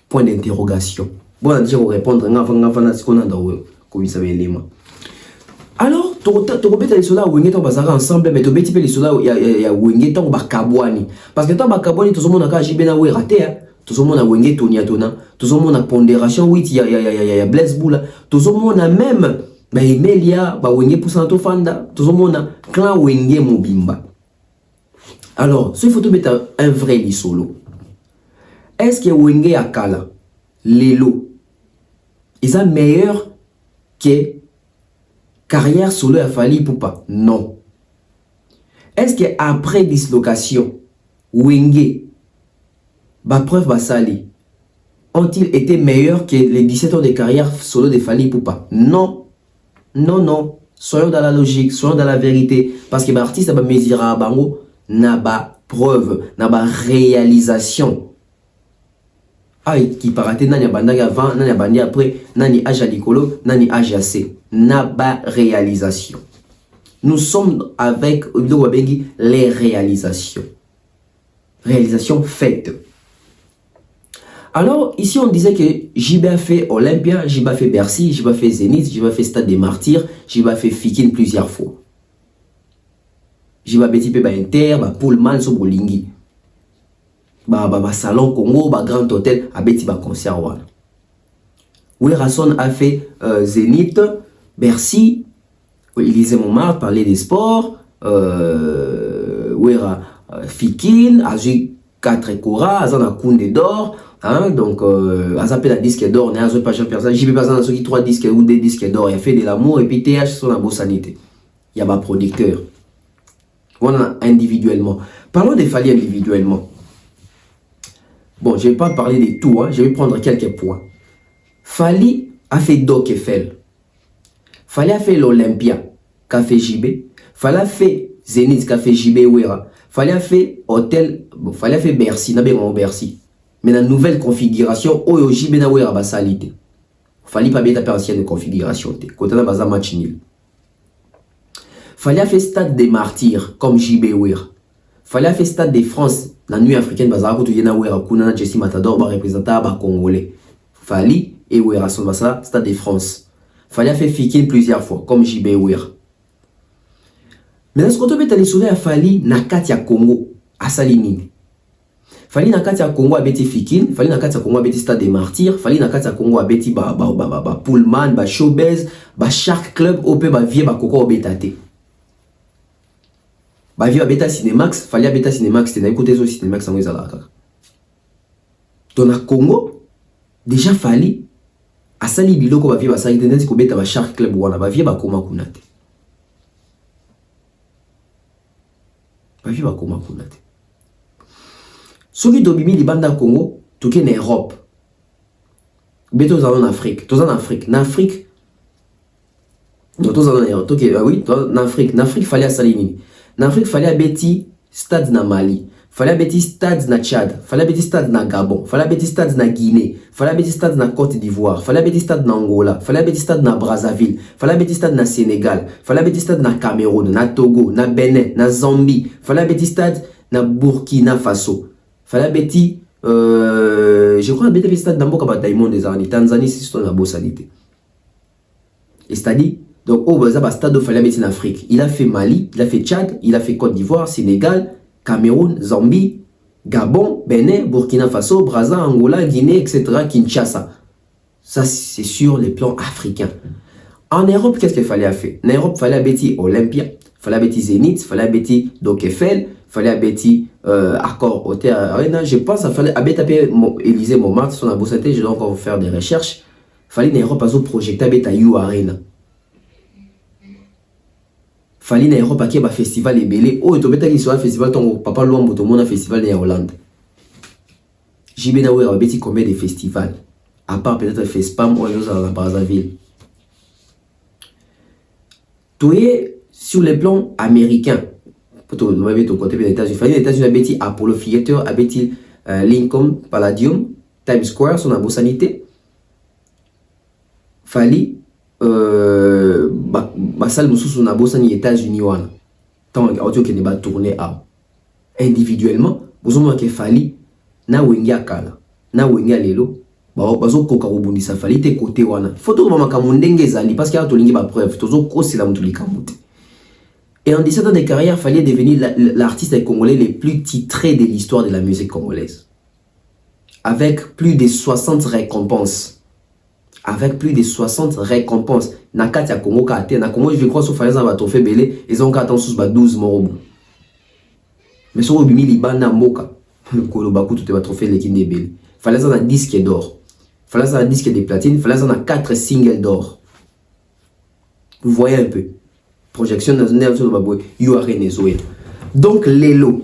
Point d'interrogation. Bon, on a déjà répondre avant ce qu'on a dans comme vous savez l'élément. Alors, tu repètes les soldats Wenge tant bazara ensemble, mais tu repètes les soldats il y a Wenge tant bakabwani. Parce que tant bakabwani tout le monde a quand JB na we raté. Tout le monde a Wenge Tony Atona. Tout le monde a pondération. Oui, il y a Blaise Boula. Tout le monde a même Emelia, Wenge Poussanto Fanda. Tout le monde a clan Wenge Mobimba. Alors, ce faut mettre un vrai lit solo. Est-ce que Wenge Akala, Lelo, ils sont meilleurs que carrière solo à Fally Ipupa? Non. Est-ce qu'après dislocation, Wenge, preuve Basali, ont-ils été meilleurs que les 17 ans de carrière solo de Fally Ipupa? Non. Non, non. Soyons dans la logique, soyons dans la vérité. Parce que l'artiste a mesura bango, n'a pas preuve, n'a pas réalisation. Ah, qui paraît nani bandagi avant, nani bandi après, nani âge à l'écolo, nani âge assez. N'a pas réalisation. Nous sommes avec les réalisations. Réalisations faites. Alors, ici, on disait que JB a fait Olympia, JB a fait Bercy, JB a fait Zénith, JB a fait Stade des Martyrs, JB a fait Fikine plusieurs fois. JB a fait Inter, Pullman, Sobolingi. Salon Congo, Grand Hôtel, a fait concert. Oui, Rasson a fait Zénith, Bercy, Élysée Montmartre, parler des sports, Fikine, Azu 4 Ekora, Azana Koundé d'or. Hein, donc, à s'appeler la disque d'or, on est à pas personne. J'y vais pas dans ceux 3 disques ou des disques d'or. Il a fait de l'amour et puis TH sur la sanité. Il y a pas producteur. On a individuellement. Parlons des Fally individuellement. Bon, je vais pas parler de tout, hein, je vais prendre quelques points. Fally a fait Doc Eiffel. Fally a fait l'Olympia, qu'a fait JB. Fally a fait Zénith, qu'a fait JB Ouera. Fally a fait Hôtel, bon, Fally a fait Bercy, n'a pas Bercy. Mais dans la nouvelle configuration, Oyo JB na Ouera basalité. Fally pas bien taper ancienne configuration. Quand on a bazar match nul. Fally a fait Stade des Martyrs, comme JB Ouera. Fally a fait Stade de France, la nuit africaine, bazar ko tuyena Ouera, kuna Jesse Matador, ba représenter ba Congolais. Fally et Ouera sont bazar, Stade de France. Fally a fait Fikine plusieurs fois, comme JB Ouera. Mais ce qu'on peut aller sur à Fally na Katia Congo, à Salini. Fally na Katia Congo a beti Fikine, Fally na Katia Congo a beti Stade des Martyrs, Fally na Katia Congo a beti Pullman, ba Showbiz, ba Shark Club, OP ba vie ba Koko obetate. Ba vie ba beta Cinemax, Fally a beta Cinemax, t'es na écouté zo Cinemax en weza la kaka. Dans le Congo, déjà Fally a sali biloko ba vie ba sali tendensi ko beta ba Shark Club wana ba vie ba koma kunate. Ba vie ba koma kunate. Ceux qui domine les bandes Congo, tout qui est en Europe. Mais tous en Afrique. Tous en Afrique. En Afrique. Non, tous en Europe. Oui, en Afrique. En Afrique, il fallait à Salini. En Afrique, il fallait à Betty stade na Mali. Il fallait à Betty stade na Tchad. Il fallait à Betty stade na Gabon. Il fallait à Betty stade na Guinée. Il fallait à Betty stade na Côte d'Ivoire. Il fallait à Betty stade na Angola. Il fallait à Betty stade na Brazzaville. Il fallait à Betty stade na Sénégal. Il fallait à Betty stade na Cameroun, na Togo, na Bénin, na Zambie. Il fallait à Betty stade na Burkina Faso. Fallait Betty, je crois que Betty stade d'Amboka Bataïmon des années. Tanzanie, c'est sur la Bossanité. Et c'est-à-dire, donc, au Bazaba stade où fallait mettre en Afrique. Il a fait Mali, il a fait Tchad, il a fait Côte d'Ivoire, Sénégal, Cameroun, Zambie, Gabon, Bénin, Burkina Faso, Brazza, Angola, Guinée, etc., Kinshasa. Ça, c'est sur les plans africains. En Europe, qu'est-ce qu'il fallait faire? En Europe, il fallait bâtir Olympia, il fallait bâtir Zénith, il fallait bâtir Doc Eiffel, il fallait bâtir Accor Hotel Arena. Je pense qu'il fallait bâtir Élysée Montmartre, son abossaté, je dois encore faire des recherches. Il fallait en Europe, un projet bâtir You Arena. Il fallait en Europe, qu'il y ait un festival ébélé. Oh, tu bâtir qu'il soit un festival, ton papa loin, tout le monde a un festival en Hollande. J'ai bien bâtir combien de festivals? À part peut-être le FESPAM ou nous à Brazzaville. Tout est sur le plan américain. Pour le côté des États-Unis, les États-Unis ont bâti Apollo Theater, ont bâti Lincoln Palladium, Times Square, son abo sanité. Fallait salle sous son abo sanité aux États-Unis. Tant audio qui n'est pas tourné à individuellement, vous avez qu'il fallait na wenga kala, na wenga lelo. Bazo koka obundisa fallait te côté wana. Photo mama kamundenge zali parce qu'il y a tolingi ba preuve. Tozo ko c'est la mutulika mute. Et en 17 ans de carrière, il fallait devenir l'artiste congolais le plus titré de l'histoire de la musique congolaise. Avec plus de 60 récompenses. Avec plus de 60 récompenses. Nakati ya Congo kate, na Congo je crois sauf fallait un trophée belé, ils ont qu'à sous 12 morobo. Mais sur obimi libana mboka. Kolo baku tout est trophée l'équipe de belé. Fallait un disque d'or. Fallait un disque de platine, fallait un 4 singles d'or. Vous voyez un peu. Projection dans une sur le baboué, donc Lelo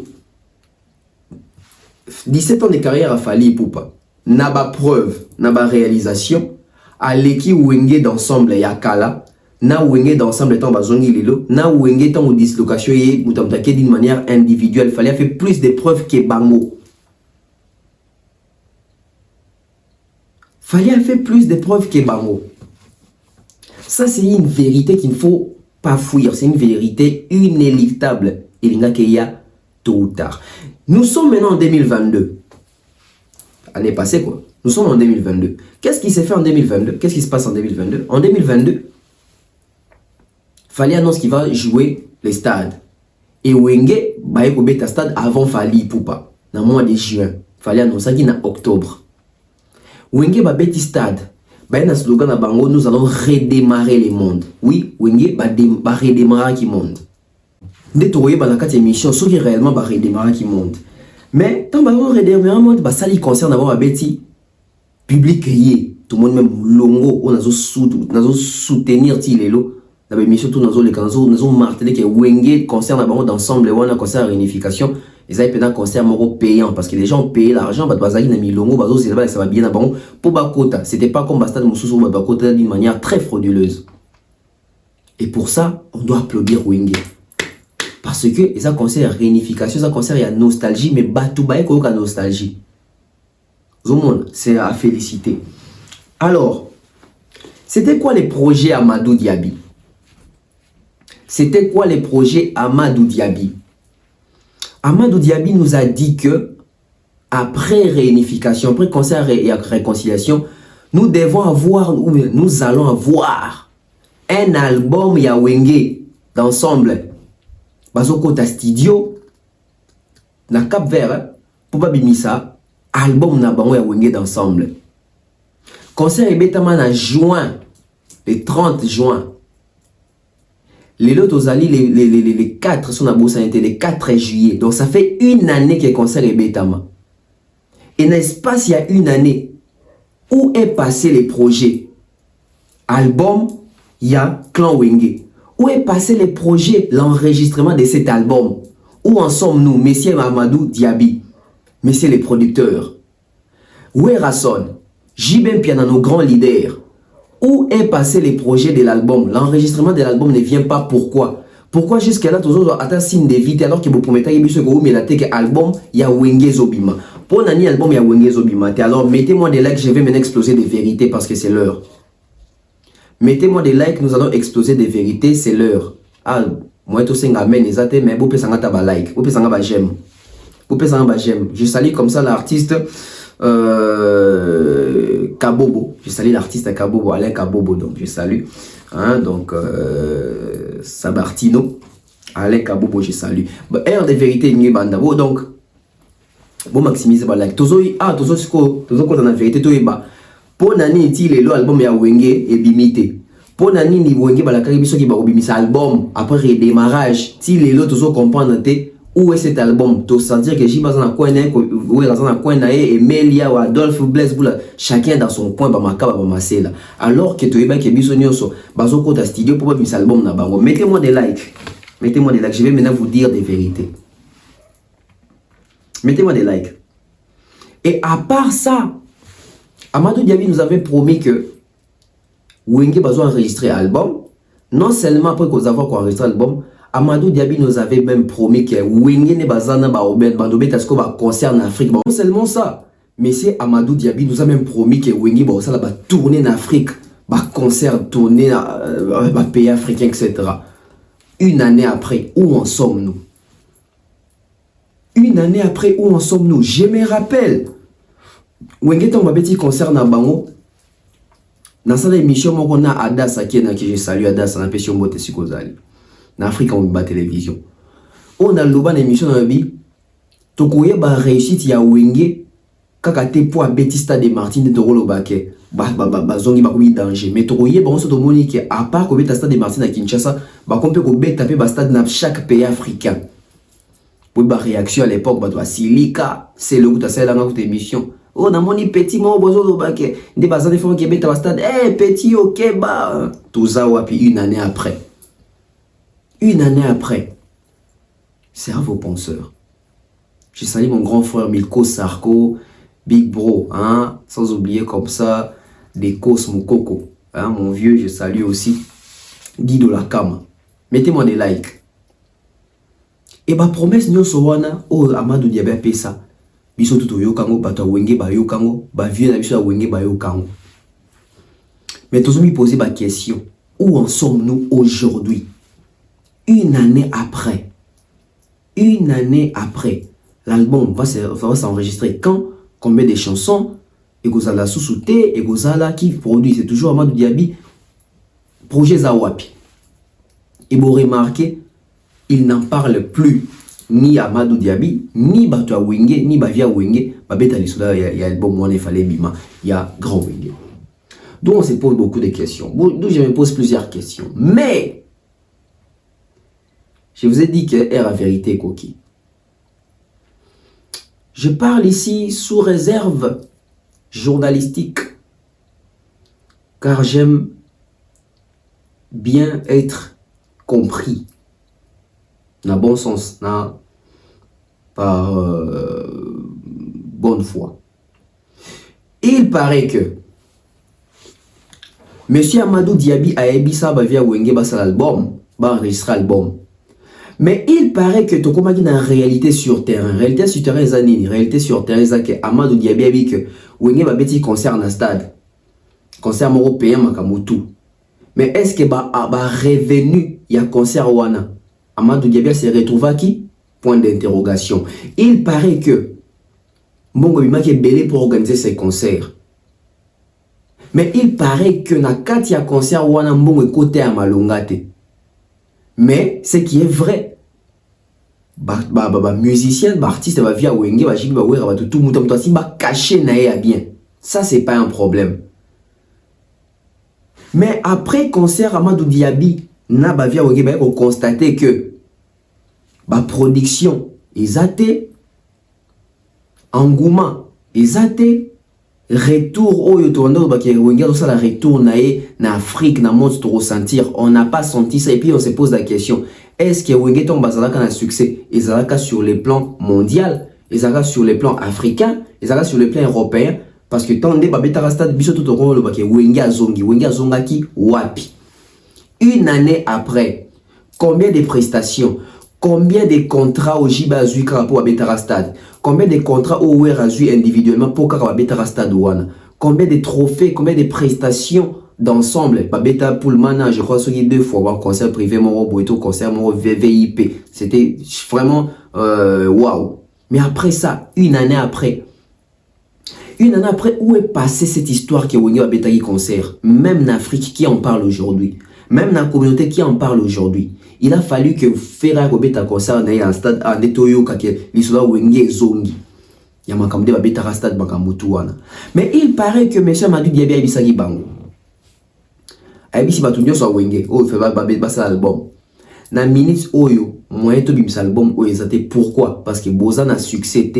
17 ans de carrière à Fally Ipupa n'a pas preuve, n'a pas réalisation à l'équipe Wenge d'ensemble Yakala na Wenge d'ensemble étant bazongi Lelo na Wenge tant ou dislocation et mutamtake d'une manière individuelle. Fallait faire plus de preuves que Bango. Fallait faire plus de preuves que Bango. Ça c'est une vérité qu'il ne faut pas fuir, c'est une vérité inéluctable. Il n'y a qu'il y a tôt ou tard. Nous sommes maintenant en 2022. Année passée quoi. Nous sommes en 2022. Qu'est-ce qui s'est fait en 2022? Qu'est-ce qui se passe en 2022? En 2022, Fally annonce qu'il va jouer les stades. Et Wenge va jouer un stade avant Fally Ipupa. Dans le mois de juin. Fally annonce qu'il en octobre. Wenge va jouer stade. Un slogan à Bango, nous allons redémarrer le monde. Oui, Wenge va redémarrer le monde. Dès que vous voyez dans la émission, ceux qui réellement va redémarrer le monde. Mais tant que vous redémarrer le monde, ça concerne d'abord un petit public qui tout le monde même longo, on a soutenir les lots. Dans l'émission, tout nous avons martelé que Wenge concerne d'abord d'ensemble, on a concerne réunification. Ils avaient un concert payant parce que les gens ont payé l'argent, ça va bien avant pour Bakota. C'était pas comme Bastad Moussou Bakota d'une manière très frauduleuse. Et pour ça, on doit applaudir Wenge. Parce que ils ont concert réunification, ça concert il y a nostalgie, mais Batoubaï quoi nostalgie. C'est à féliciter. Alors, c'était quoi les projets Amadou Diaby? C'était quoi les projets Amadou Diaby? Amadou Diaby nous a dit que après réunification, après concert et réconciliation, nous allons avoir un album ya Wenge d'ensemble. Bazoko ta studio na Cap Vert pour babimisa album na bango ya Wenge d'ensemble. Concert et bétaman en juin, le 30 juin. Les lots les 4 sont à Boussanité, les 4 juillet. Donc ça fait une année que le concert est bétama. Et n'est-ce pas s'il y a une année où est passé les projets album, il y a Clan Wenge. Où est passé les projets, l'enregistrement de cet album? Où en sommes-nous, messieurs Amadou Diaby, messieurs les producteurs? Où est Rasson? J.B. Piana, nos grands leaders. Où est passé les projets de l'album? L'enregistrement de l'album ne vient pas. Pourquoi? Pourquoi jusqu'à là, tous autres attendent signe de vite alors que vous promettez que l'album, il y a Wenge Zobima. Pour un album, il y a Wenge Zobima. Alors, mettez-moi des likes, je vais maintenant exploser des vérités parce que c'est l'heure. Mettez-moi des likes, nous allons exploser des vérités, c'est l'heure. Ah, moi, tout ça, mais vous pouvez s'en avoir like, vous pouvez s'en avoir j'aime. Vous pouvez s'en avoir j'aime. Je salue comme ça l'artiste. Kabobo. Je salue l'artiste Kabobo, Alain Kabobo, donc je salue. Hein, donc, Sabartino, Alain Kabobo, je salue. Air de vérité, donc, bon, maximiser la like. Tozo quoi dans la vérité, pour nani ti le album ya Wenge et Bimité. Pour nani ni Wenge la karibiso qui ba obimisa album après redémarrage. Ti le lo tozo comprendre où est cet album. To sentir que Jiba na coin où est na coin na et Melia ou Adolphe Blaise Boula chacun dans son coin ba makaba ba masela. Alors que to yeba ke biso nyonso bazo ko ta studio pour obimisa album na bango. Mettez-moi des likes. Mettez-moi des likes. Je vais maintenant vous dire des vérités. Mettez-moi des likes. Et à part ça, Amadou Diaby nous avait promis que Wenge va enregistrer l'album. Non seulement après qu'on avoir enregistré l'album, Amadou Diaby nous avait même promis que Wenge ne va concert en Afrique. Non seulement ça, mais c'est Amadou Diaby nous a même promis que Wenge va tourner en Afrique, va concert, tourner dans pays africains, etc. Une année après, où en sommes-nous? Une année après, où en sommes-nous? Je me rappelle. Wenge ton petit concert na bango. Dans cette émission, on a Adas qui je salue Adas, on a péché mbote sikozali. Na Afrique on bat télévision. On a l'oban émission na bi. Tokoye ba réussite ya Wenge kaka te po Betista de Martine de Rolo Bake. Ba zongi ba kubi danger. Mais tokoye ba on se demande que à part ko Betista de Martine à Kinshasa, ba kompe ko beta pe ba stade na chaque pays africain. Pour ba réaction à l'époque ba to Silika, c'est le goût à celle là dans émission. Oh, na moni petit mo bozo do baké. Des bazar de fond qui bête à stade. Eh, petit, ok, bah. Tout ça, wapi, une année après. Une année après. Cerveau penseur. J'ai salué mon grand frère Milko Sarko, Big Bro, hein. Sans oublier comme ça, des Cosmo Coco. Hein, mon vieux, je salue aussi Guido Lakama. Mettez-moi des likes. Et ma promesse, nous sommes oh, Amadou Diaby Pesa. Biso tuto yokango bato Wenge ba yokango ba vieux na biso Wenge ba yokango. Mais tous me poser ma question, où en sommes-nous aujourd'hui? Une année après. Une année après, l'album va s'enregistrer quand? Combien de chansons? Et Gozala Soussoute et Gozala qui produit, c'est toujours Amadou Diaby. Projet Zawapi. Et vous remarquez, il n'en parle plus. Ni Amadou Diaby, ni Bato Wenge, ni Bavia Wenge, Babeta Lissoula, il y a album Mouane Fallait Bima, il y a Grand Wenge. Donc on se pose beaucoup de questions. Donc je me pose plusieurs questions. Mais, je vous ai dit que est la vérité, Koki. Je parle ici sous réserve journalistique, car j'aime bien être compris. Dans bon sens, par bonne foi. Il paraît que Monsieur Amadou Diaby a ébissa via Wenge basa l'album, ba enregistré l'album. Mais il paraît que tout comme dit en réalité sur terrain, réalité sur terrain zanini, réalité sur terrain que Amadou Diaby a dit que Wenge va petit concert dans stade, concert européen makamutu. Mais est-ce que ba revenu il y a concert wana? Amadou Diaby s'est retrouvé qui? Point d'interrogation. Il paraît que Mbongo Bimaki est belé pour organiser ses concerts. Mais il paraît que na kati ya concert wana Mbongo côté à Malongate. Mais ce qui est vrai, musicien, artiste va via Wenge, va jibi va wera va tout mouton toi si va cacher nae bien. Ça c'est pas un problème. Mais après concert Amadou Diaby na ba via Wenge va constater que ba production ezate, engouement ezate, retour au yotondo ba ki Wenge do ça la retour na Afrique na monde to ressentir, on n'a pas senti ça et puis on se pose la question, est-ce que Wenge tombe bazalaka na succès ezalaka sur le plan mondial, ezalaka sur le plan africain, ezalaka sur le plan européen, parce que tant de ba beta stade biso to ko lo ba ki Wenge azongaki wapi. Une année après, combien de prestations? Combien de contrats au Jiba Azui pour Abetara Stade? Combien de contrats au Wer Azui individuellement pour Abetara Stade? Combien de trophées, combien de prestations d'ensemble? Babeta Pullmana, je crois, qu'il y a 2 fois, un concert privé, mon Boito, concert, mon VVIP. C'était vraiment waouh. Mais après ça, une année après, Une année après, où est passée cette histoire qui a Betagi concert? Même en Afrique qui en parle aujourd'hui, même dans la communauté qui en parle aujourd'hui, il a fallu que Ferra Robeta concert n'ait un stade à Netoyo kake l'isla Wenge Zongi. Yamakamde Babeta stade Bakamutuana. Mais il paraît que M. Amadou Diaby a bisagi bango. Aibisi batunyo so Wenge, oh fait basa album. Na minutes oyo, moyen to bimsa album o ezate. Pourquoi? Parce que Bozan a succès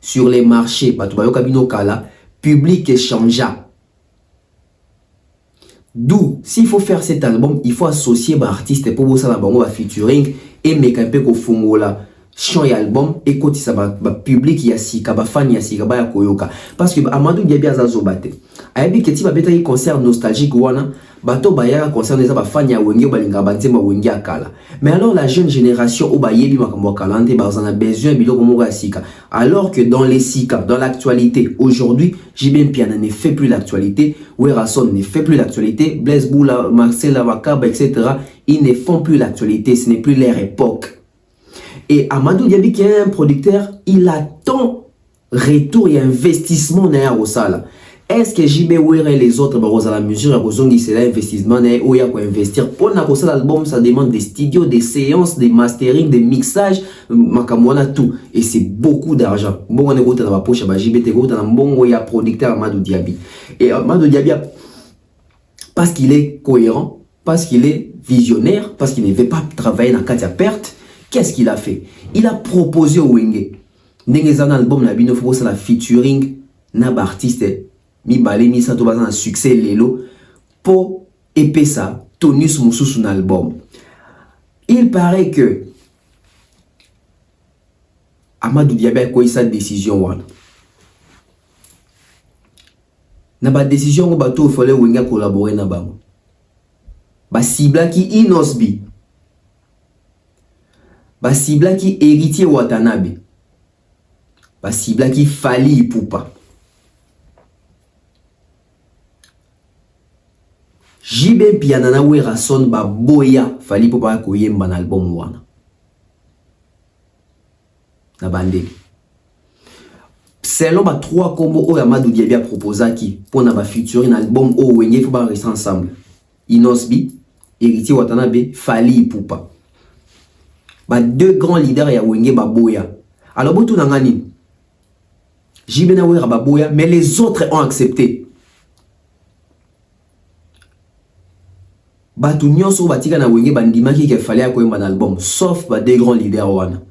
sur les marchés, Batubayo Kabino Kala, public et changea. D'où, s'il faut faire cet album, il faut associer les artistes pour ça la bango va featuring et mekape ko fungola chant et album et côté ça va public yasika ba fan yasika ba koyoka parce que Amadou Diaby azazo bate. Aibi keti ba beta concert nostalgique wana bato baya concert des ba fan ya wenge balinga banzema wenge akala. Mais alors la jeune génération au bayebi makambo kalante ba on a besoin biloko moko yasika. Alors que dans les sika, dans l'actualité aujourd'hui, JB Piana ne fait plus l'actualité, Werason ne fait plus l'actualité, Blaise Boula, Marcel Avakaba, etc. Ils ne font plus l'actualité, ce n'est plus leur époque. Et Amadou Diaby qui est un producteur, il attend retour et investissement derrière au sala. Est-ce que JB Wera et les autres à la mesure à c'est l'investissement où il y a quoi investir pour l'album, ça demande des studios, des séances, des mastering, des mixages, makamwana tout et c'est beaucoup d'argent. Bon on est dans la poche à JB Tego dans bon il y a producteur Amadou Diaby et Amadou Diaby parce qu'il est cohérent, parce qu'il est visionnaire, parce qu'il ne veut pas travailler dans Katia perte. Qu'est-ce qu'il a fait? Il a proposé au Wenge. N'engezan album la bino faut ça la featuring na artiste mi balé mi ça to bazan succès lelo pour épée ça tonus musu son album. Il paraît que Amadou Diaby a quoi sa décision wana. Na ba décision ko bato fallait Wenge collaborer na bango. Ba cibla ki Inosbi. Basibla qui héritier Watanabe. Basibla qui Fally Ipupa. JB Piana Werason ba boya Fally Ipupa ko yemba na album wana. Na bande. Selon ba trois combos o Amadou Diaby a proposé qui pour na ba featuring album o Wenge faut ba rester ensemble. Inosbi, héritier Watanabe, Fally Ipupa. Bah deux grands leaders ya Wenge baboya. Alors botou nangani. JB na Wera baboya mais les autres ont accepté. Batu nyonso batika na Wenge bandimaki qu'il fallait akoyemba na album sauf ba deux grands leaders wana.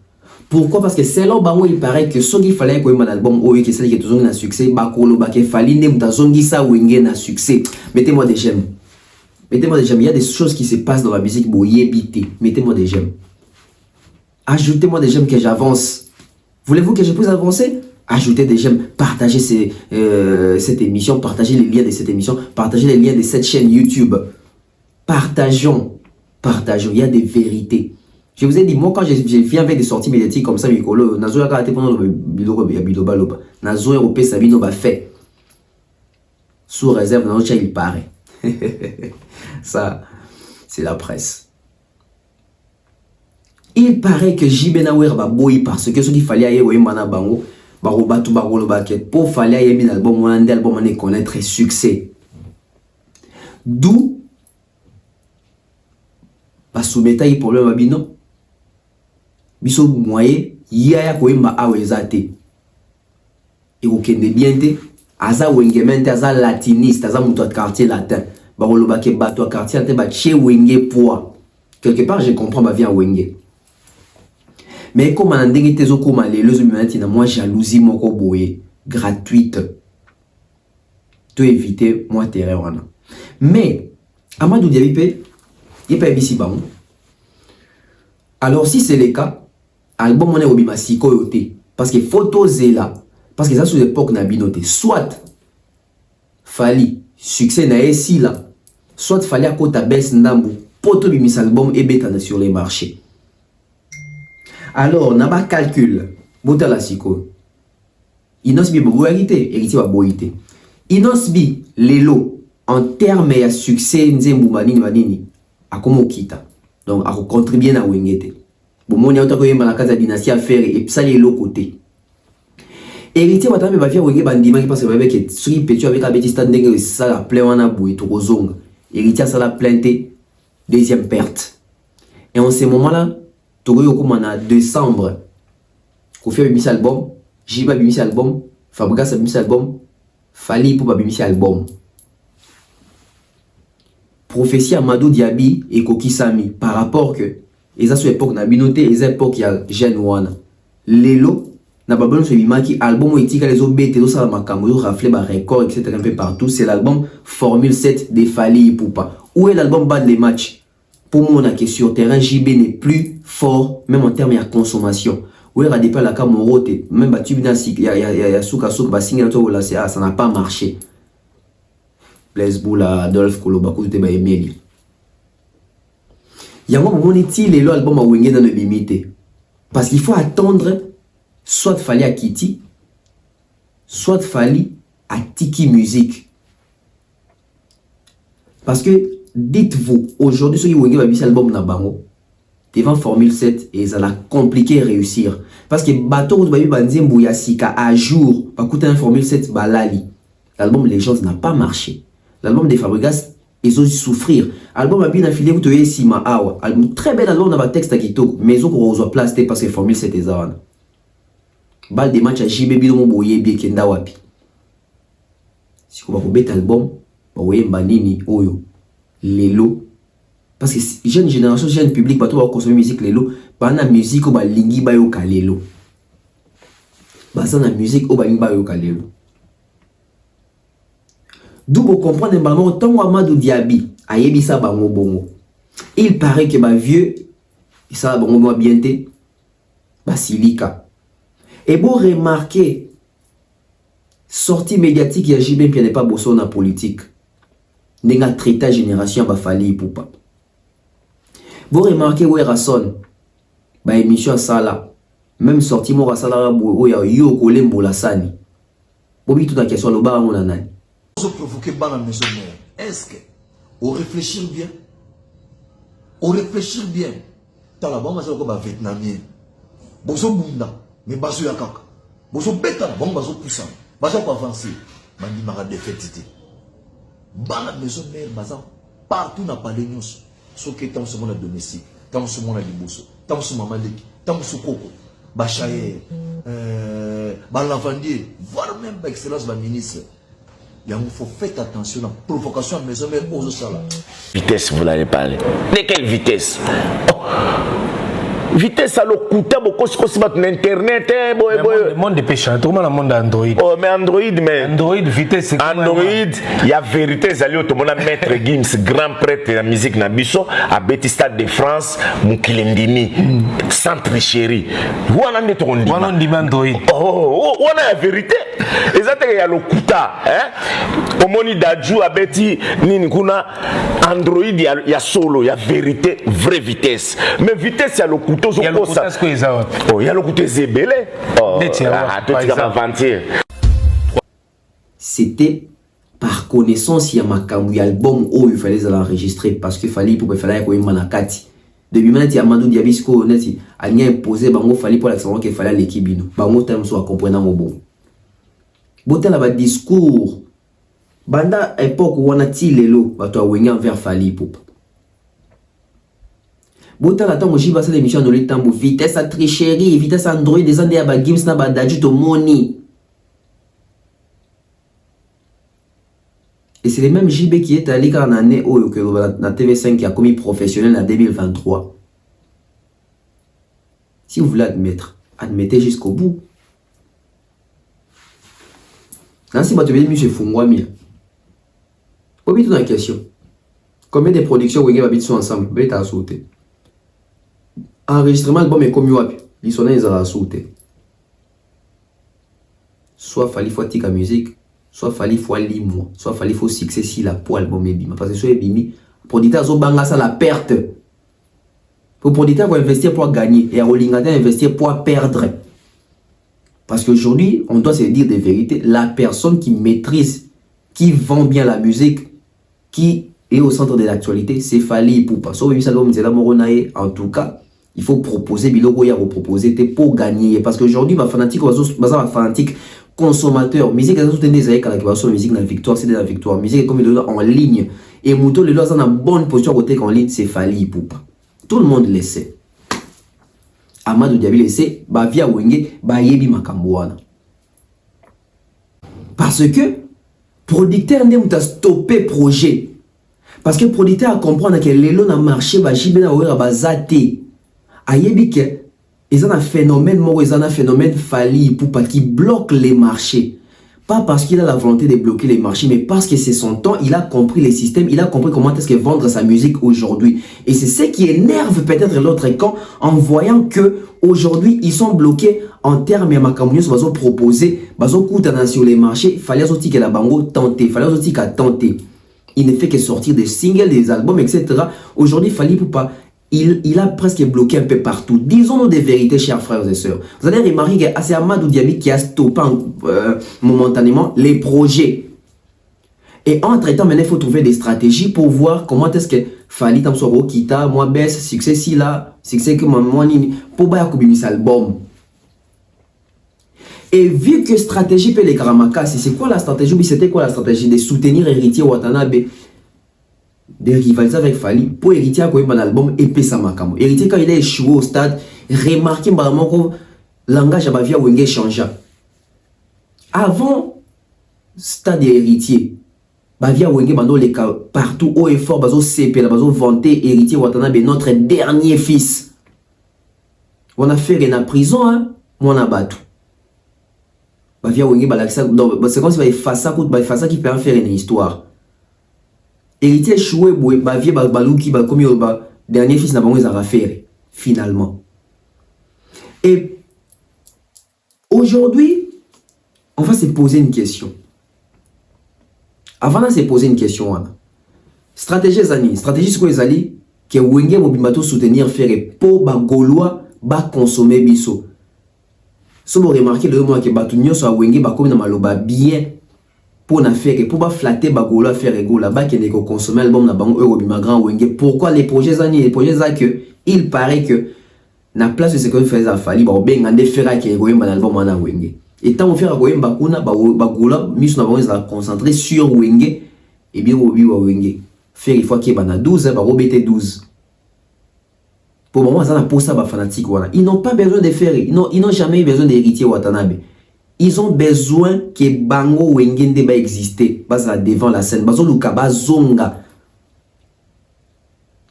Pourquoi? Parce que c'est là bango il paraît que ce qu'il fallait akoyemba na album oyo que c'est que tozongi na succès bakolo bake Fally nde mutazongi sa Wenge na succès. Mettez-moi des j'aime. Mettez-moi des j'aime. Il y a des choses qui se passent dans la musique boyebité. Mettez-moi des j'aime. Ajoutez-moi des j'aime que j'avance. Voulez-vous que je puisse avancer? Ajoutez des j'aime, partagez cette émission, partagez les liens de cette émission, partagez les liens de cette chaîne YouTube. Partageons, partageons, il y a des vérités. Je vous ai dit, moi quand je viens avec des sorties médiatiques comme ça, Mikolo, Nazo ya kate pendant le biloba loba. Nazo européen Sabino va fait. Sous réserve, dans il paraît. Ça, c'est la presse. Il paraît que JB na Wera baboyi parce que ce qu'il fallait ayer oyemba bango barobatu barolo baket pour fallait ayer bin album un album on connaître succès. D'où ba soumeta yi problème abino biso moye yaya koyemba awezate et okende bien te aza wengemente aza latiniste aza muto de quartier latin barolo baket bato quartier latin ba chez Wenge poa quelque part je comprends ma vie en Wenge. Mais comme on a dit que moi jalousie moko boye gratuite. Tu éviter moi terreur. Mais Amadou Diaby il pas ici bam. Alors si c'est le cas, album on est obima siko yote parce que photos est là parce que ça sous l'époque na binoté soit Fally succès na ici là soit Fally à côté baisse ndambu poto bimis album et bêta sur les marchés. Alors, n'a pas calcul. Bota la siko. Inosbi boboyité, héritier wa boyité. Inosbi lelo en termes de succès nzembu manini a comme kita. Donc a contribuer na Wengete. Bon mon yauta ko yemba na casa dynastie à faire et ça lelo côté. héritier va tambe bafia wenge bandima qui passe avec suri petu avec abeti stade ndenge ça la plein wana boui to kozonga héritier ça la plainte deuxième perte et en ce moment là togo comme en décembre Kofi a bimisi album Jiba bimisi album Fabregas a bimisi album Fally pour bimisi album prophétie Amadou Diaby et Koki Sami par rapport que ils a sur époque na binoté ils a époque ya jeune wana lelo na babon so bimaki album etika les obete do sala makambo yo rafler ba record etc un peu partout c'est l'album Formule 7 de Fally Ipupa où est l'album Bad les matchs pour moi on a que sur terrain JB n'est plus fort même en termes de consommation où est radépé la camorote même battu bina sik ya souka ba singa to la ça n'a pas marché Blaise Boula Adolphe Koloba ko te ba Emeli yango moniti lelo album a wenge dans le limité parce qu'il faut attendre soit Fally à Kitty soit Fally à Tiki Music parce que dites-vous aujourd'hui ceux qui wenge ba bis album na bango devant Formule 7 et ça l'a compliqué réussir parce que bateau babi banzembo ya sika à jour ba coûter un Formule 7 balali l'album Legends n'a pas marché l'album des Fabregas ils ont souffrir album a bien affilé vous te sima awa album très bel album dans texte à kitoko mais ils ont reçoit place parce que Formule 7 est ça bal des matchs à JB bido boye bien kenda wapi si ko ba ko bet album ba woye mbanini oyo lelo parce que jeune génération jeune public bato ba consommer musique lelo ba na musique ba lingi ba yo kalelo ba ça na musique o ba lingi ba yo kalelo d'où vous comprenez vraiment tant Amadou Diaby a yebisa bango bongo il paraît que ba vieux ça bango moi bienté ba silika et bon remarquer sortie médiatique ya JB puis n'est pas bosso na politique n'enga traité génération ba Fally Ipupa. Vous remarquez où est Rasson ba émission ça là même sorti mo rasala bo ya yo ko lembo la sani bobi tout la question lo ba mon nani se provoquer dans la maison mère est-ce que on réfléchir bien dans la bombe ça ko ba vietnamien bozo bunda mais bazo ya kaka bozo beta bombe bazo puissant bazo ko avancer bandi mara défaite dans la maison mère baza partout na palais nyos so que tant ce monde domestique tant ce monde liboso tant ce maman leki tant ce koko bachaye balanfandier voire même par excellence ba ministre. Il faut faire attention à la provocation à la maison mère aux salles. Vitesse, vous l'avez parlé. De quelle vitesse? Vitesse à l'okuta beaucoup si battre internet le monde des pécheurs tout le monde Android. Oh mais Android vitesse c'est Android il y a vérité zali au monde maître Gims grand prêtre de la musique nabiso à Stade de France Mukilendini centre chéri wana ndeto on dit Android on a la vérité exactement il y a l'okuta hein omoni daju abeti nini kuna Android il y a solo il y a vérité vraie vitesse mais vitesse il y a l'okuta. Il y a le côté oh, il y a le côté zébélé. Oh, c'était par connaissance, il y a un album où il fallait l'enregistrer parce qu'il fallait pour faire un manakati. Depuis maintenant, il y a Amadou Diaby qui a imposé, il fallait pour l'accent qu'il fallait l'équipe. Il soit comprenant au bon. Botel a un discours. Banda époque où on a tiré l'eau, il y a vers Fally Ipupa. Botan la tango jiba cette émission de l'étambo vitesse à tricherie vitesse Android des andés à Gims na badaju to money et c'est le même JB qui est allé car en année où que la TV5 qui a commis professionnel en 2023 si vous voulez admettre admettez jusqu'au bout ainsi bah tu veux dire monsieur Fungwami obi toute la question combien de productions vous sont ensemble bête à sauter. Enregistrement album est comme wapi li sona ezala sauté soit Fally faut tika musique soit Fally faut limwa soit Fally faut succès si la pour album ebima parce que so ebimi producteur zo banga ça la perte pour producteur va investir pour gagner et rolingata investir pour perdre parce qu'aujourd'hui on doit se dire des vérités la personne qui maîtrise qui vend bien la musique qui est au centre de l'actualité c'est Fally Ipupa so ebisa l'homme zela moronae en tout cas il faut proposer biloko ya proposer pour gagner parce qu'aujourd'hui ma fanatique consommateur musique est soutenir des aïkas qui va sur musique dans la victoire c'est de la victoire musique comme il en ligne et Mouto le dans une bonne position côté en ligne c'est Fally Ipupa tout le monde le sait Amadou Diaby le sait ba via Wenge ba yebi makambo wana parce que producteur n'a pas stoppé projet parce que producteur a comprendre que lelo na marché ba jibe na wera bazate ayebi que ils ont un phénomène ils ont un phénomène Fally Ipupa qui bloque les marchés pas parce qu'il a la volonté de bloquer les marchés mais parce que c'est son temps il a compris les systèmes il a compris comment est-ce que vendre sa musique aujourd'hui et c'est ce qui énerve peut-être l'autre camp en voyant que aujourd'hui ils sont bloqués en termes de makamonios bazo proposer bazo koutana sur les marchés fallait aussi que la bango tenter fallait aussi qu'à tenter il ne fait que sortir des singles des albums etc aujourd'hui Fally Ipupa il a presque bloqué un peu partout. Disons-nous des vérités, chers frères et sœurs. Vous allez remarquer que c'est Amadou Diaby qui a stoppé momentanément les projets. Et entre-temps, maintenant, il faut trouver des stratégies pour voir comment est-ce que Fally Tamsoro Kita, moi baisse, succès si là, succès que moi nini, pour baya kubimisa album. Et vu que stratégie peut les grammakas, c'est quoi la stratégie? C'était quoi la stratégie de soutenir Héritier Watanabe? De rivaliser avec Fally pour Héritier a un album épais sa makamo. Héritier quand il a échoué au stade, remarquez vraiment que le langage à via Wenge changea. Avant stade Héritier, Bavia Wenge bando les cas partout haut et fort bazo CP la bazo vanté Héritier Watanabe notre dernier fils. On a fait une prison hein, moi na batu. Bavia Wenge balakisa c'est comme si va effacer ça qui peut en faire une histoire. Héritier choué boue bavie baluki ba komi ba dernier fils n'a pas eu à faire finalement. Et aujourd'hui, on va se poser une question. Avant de se poser une question, stratégie zani, stratégie ce que les alliés que Wenge mobimato soutenir faire pour ba gaulois ba consommer biso. Si vous remarquez le moment que batunyo so Wenge ba komi na maloba bien pour na faire pour pas flatter bagolo faire ego là-bas qui n'est que consommer album na bango euro bima grand Wenge. Pourquoi les projets ça que il paraît que na place de ce que faisait à Fally ba ben ngande faire que ego yemba album na Wenge. Et tant on fait ego yemba kuna bagolo miso na bango za concentrer sur Wenge et bien obi wa Wenge. Faire il faut qu'il ba na 12 ba robete 12. Pour le moment ça na pour ça ba fanatique voilà. Ils n'ont pas besoin de faire ils n'ont jamais eu besoin d'héritier Watanabe. Ils ont besoin que Bango Wenge va exister devant la scène. Bazo Lukaba Zonga.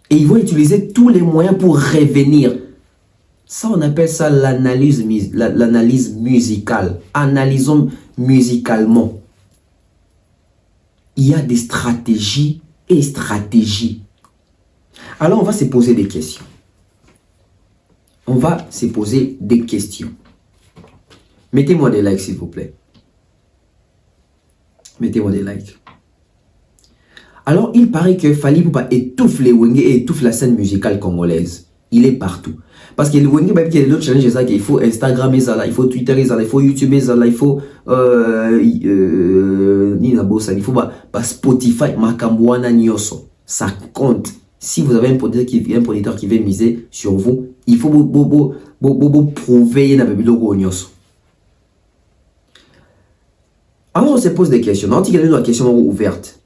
Et ils vont utiliser tous les moyens pour revenir. Ça, on appelle ça l'analyse musicale. Analysons musicalement. Il y a des stratégies et stratégies. Alors, on va se poser des questions. On va se poser des questions. Mettez-moi des likes s'il vous plaît. Mettez-moi des likes. Alors, il paraît que Fally Ipupa étouffe les Wenge et étouffe la scène musicale congolaise. Il est partout. Parce que le Wenge, il y a d'autres challenges, il faut Instagram, il faut Twitter, il faut YouTube, il faut Spotify, Makambouana Nyoso. Ça compte. Si vous avez un producteur qui veut miser sur vous, il faut prouver dans le logo Nyoso. Alors on se pose des questions. On a une question ouverte.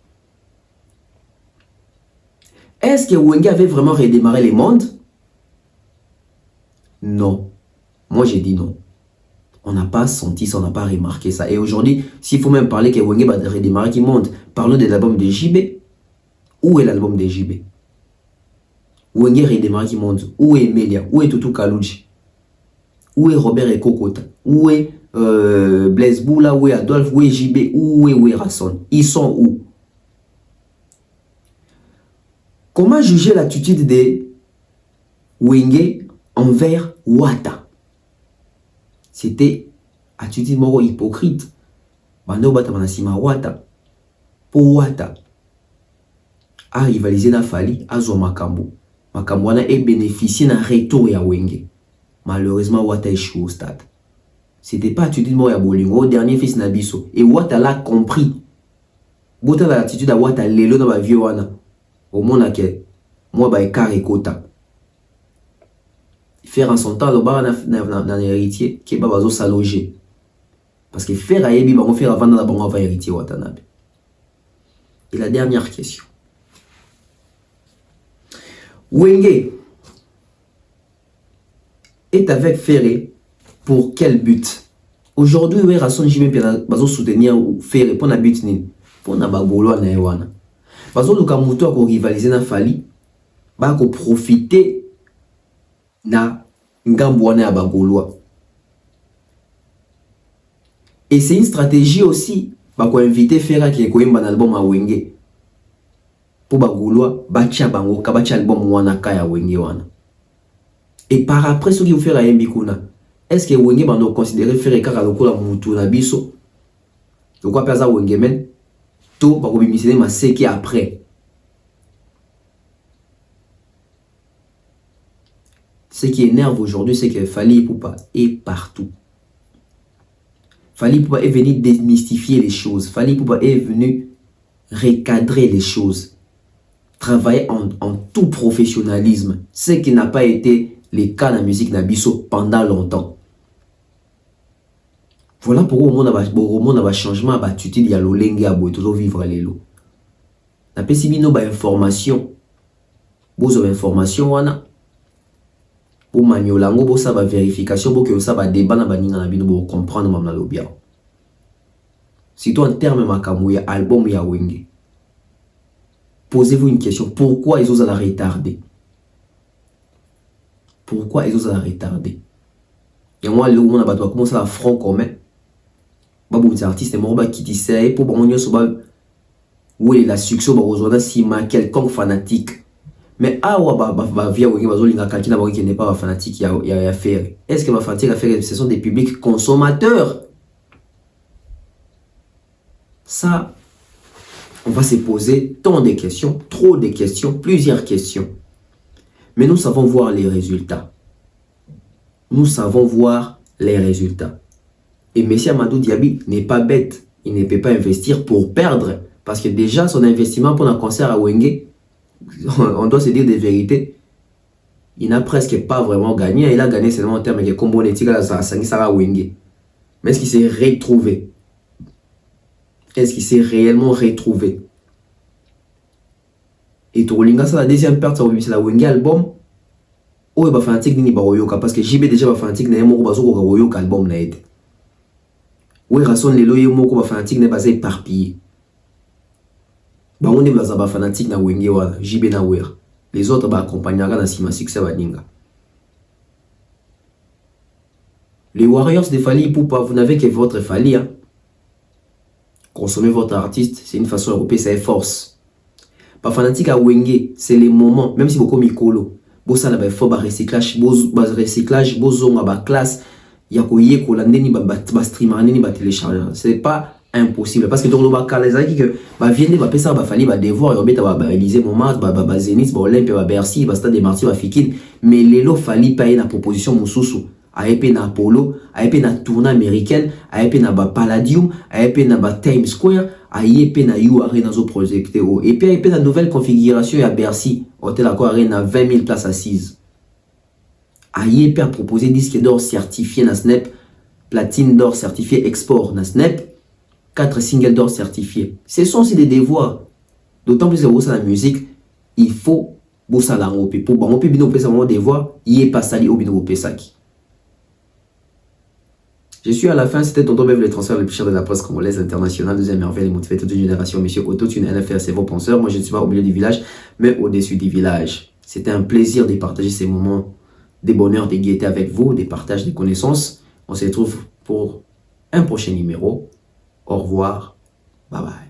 Est-ce que Wenge avait vraiment redémarré les mondes? Non. Moi j'ai dit non. On n'a pas senti ça, on n'a pas remarqué ça. Et aujourd'hui, s'il faut même parler que Wenge va redémarrer qui monte, parlons de l'album de JB. Où est l'album de JB? Wenge redémarre qui monte. Où est Melia? Où est Tutu Kaluji? Où est Robert et Kokota? Où est Blaise Boula, où est Adolphe, où est JB, où est Rasson? Ils sont où? Comment juger l'attitude de Wenge envers Wata? C'était attitude moro hypocrite. Bando bata manasima Wata. Pour Wata a rivalisé na Fally, a zo makambo. Makambo wana est bénéficié na retour ya Wenge. Malheureusement Wata échoue au stade. C'était pas attitude moro ya bolingo, dernier fils na biso. Et Wata l'a compris. Bota l'attitude à Wata lelo na ba vieux wana. Au monde que moi ba ekare kota. Faire en son temps le bar na héritier qui ba bazo s'alloger. Parce que faire à Ebi, on faire avant la banque, on va hériter Watanabe. Et la dernière question. Wenge est avec Ferré pour quel but? Aujourd'hui, oui, Rasson Jimé Bazo soutenir Ferré pour un but ni pour na bagolo na ewana. Bazo luka muto ko rivaliser na Fali, ba ko profiter na ngambo wana ya bagolo. Et c'est une stratégie aussi ba ko inviter Ferré qui ko imba na album à Wenge. Pour bagolo bacha bango ka bacha album wana ka ya Wenge wana. Et par après ce qui vous fait la Mbikuna, est-ce que Wenge bando considérer Ferré kaka lokola mutu na biso? De quoi pesa Wenge men? Tout va rebimisser ma seki après. Ce qui énerve aujourd'hui, c'est que Fally Ipupa est partout. Fally Ipupa est venu démystifier les choses. Fally Ipupa est venu recadrer les choses. Travailler en tout professionnalisme. Ce qui n'a pas été le cas dans la musique Nabiso pendant longtemps. Voilà pourquoi au monde a changement à tuer il y a l'olenge à toujours vivre les lots. La pessimino ba information. Bozo information wana. Pour maniolango bo ça va vérification pour que ça va débat na baninga na bino pour comprendre mamna lobia. Surtout en termes makamu ya album ya Wenge. Posez-vous une question, pourquoi ils osent la retarder? Pourquoi ils osent la retarder? Et moi le monde a battu commencer à front commun. Babou des artistes morba qui disait pour bon nyo soba oui la succès ba ozona sima quelconque fanatique. Mais awa ba via Wenge bazolinga kakina ba qui n'est pas fanatique ya faire. Est-ce que ba fanatique à faire ce sont des publics consommateurs? Ça on va se poser tant de questions, trop de questions, plusieurs questions. Mais nous savons voir les résultats. Nous savons voir les résultats. Et M. Amadou Diaby n'est pas bête. Il ne peut pas investir pour perdre. Parce que déjà, son investissement pour un concert à Wenge, on doit se dire des vérités, il n'a presque pas vraiment gagné. Il a gagné seulement en termes de combo à Wenge. Mais est-ce qu'il s'est retrouvé? Est-ce qu'il s'est réellement retrouvé? Et Tolinga, c'est la deuxième perte, c'est la Wenge album. Ou il va fanatique ni baroyoka parce que JB déjà va fanatique na yemo bazo ko baroyoka album na été. Ou Rasson lelo yemo ko ba fanatique na basé éparpillé. Ba on est ba fanatique na Wenge wala JB na wer. Les autres ba accompagnera na sima succès baninga. Les Warriors de Fally Ipupa, vous n'avez que votre Fally hein. Consommer votre artiste, c'est une façon de couper sa force. Pas fanatique à Wenge, c'est les moments, même si beaucoup mikolo. Bossa la ba fo ba recyclage, bozonga ba classe, ya koye ko landeni ba streamer nini ba télécharger. C'est pas impossible parce que donc ba kalezaki que ba vienne ba pesa ba Fally ba devoir yo beta ba Élysée Montmartre, ba Zénith, ba Olympe, ba Bercy, ba Stade des Martyrs, ba Fikine, mais lelo Fally pa na proposition mususu. Aepe na Apollo, aepe na tournée américaine, aepe na ba Palladium, aepe na ba Times Square, aepe na You Arena zo projecté o. Et puis aepe na nouvelle configuration à Bercy, hôtel Accor Arena 20 000 places assises. Aepe a proposé disque d'or certifié na Snap, platine d'or certifié export na Snap, 4 singles d'or certifiés. Ce sont aussi des devoirs. D'autant plus que vous la musique, il faut bossa la rope pour bon pe bino pesa mo devoir, yé pas sali au bino pesaki. Je suis à la fin, c'était Tonton Bev, le transfert le plus cher de la presse congolaise internationale, deuxième merveille, motivé toute une génération, monsieur Otto, une NFR, c'est vos penseurs. Moi, je ne suis pas au milieu du village, mais au-dessus du village. C'était un plaisir de partager ces moments de bonheur, de gaieté avec vous, de partage des connaissances. On se retrouve pour un prochain numéro. Au revoir. Bye bye.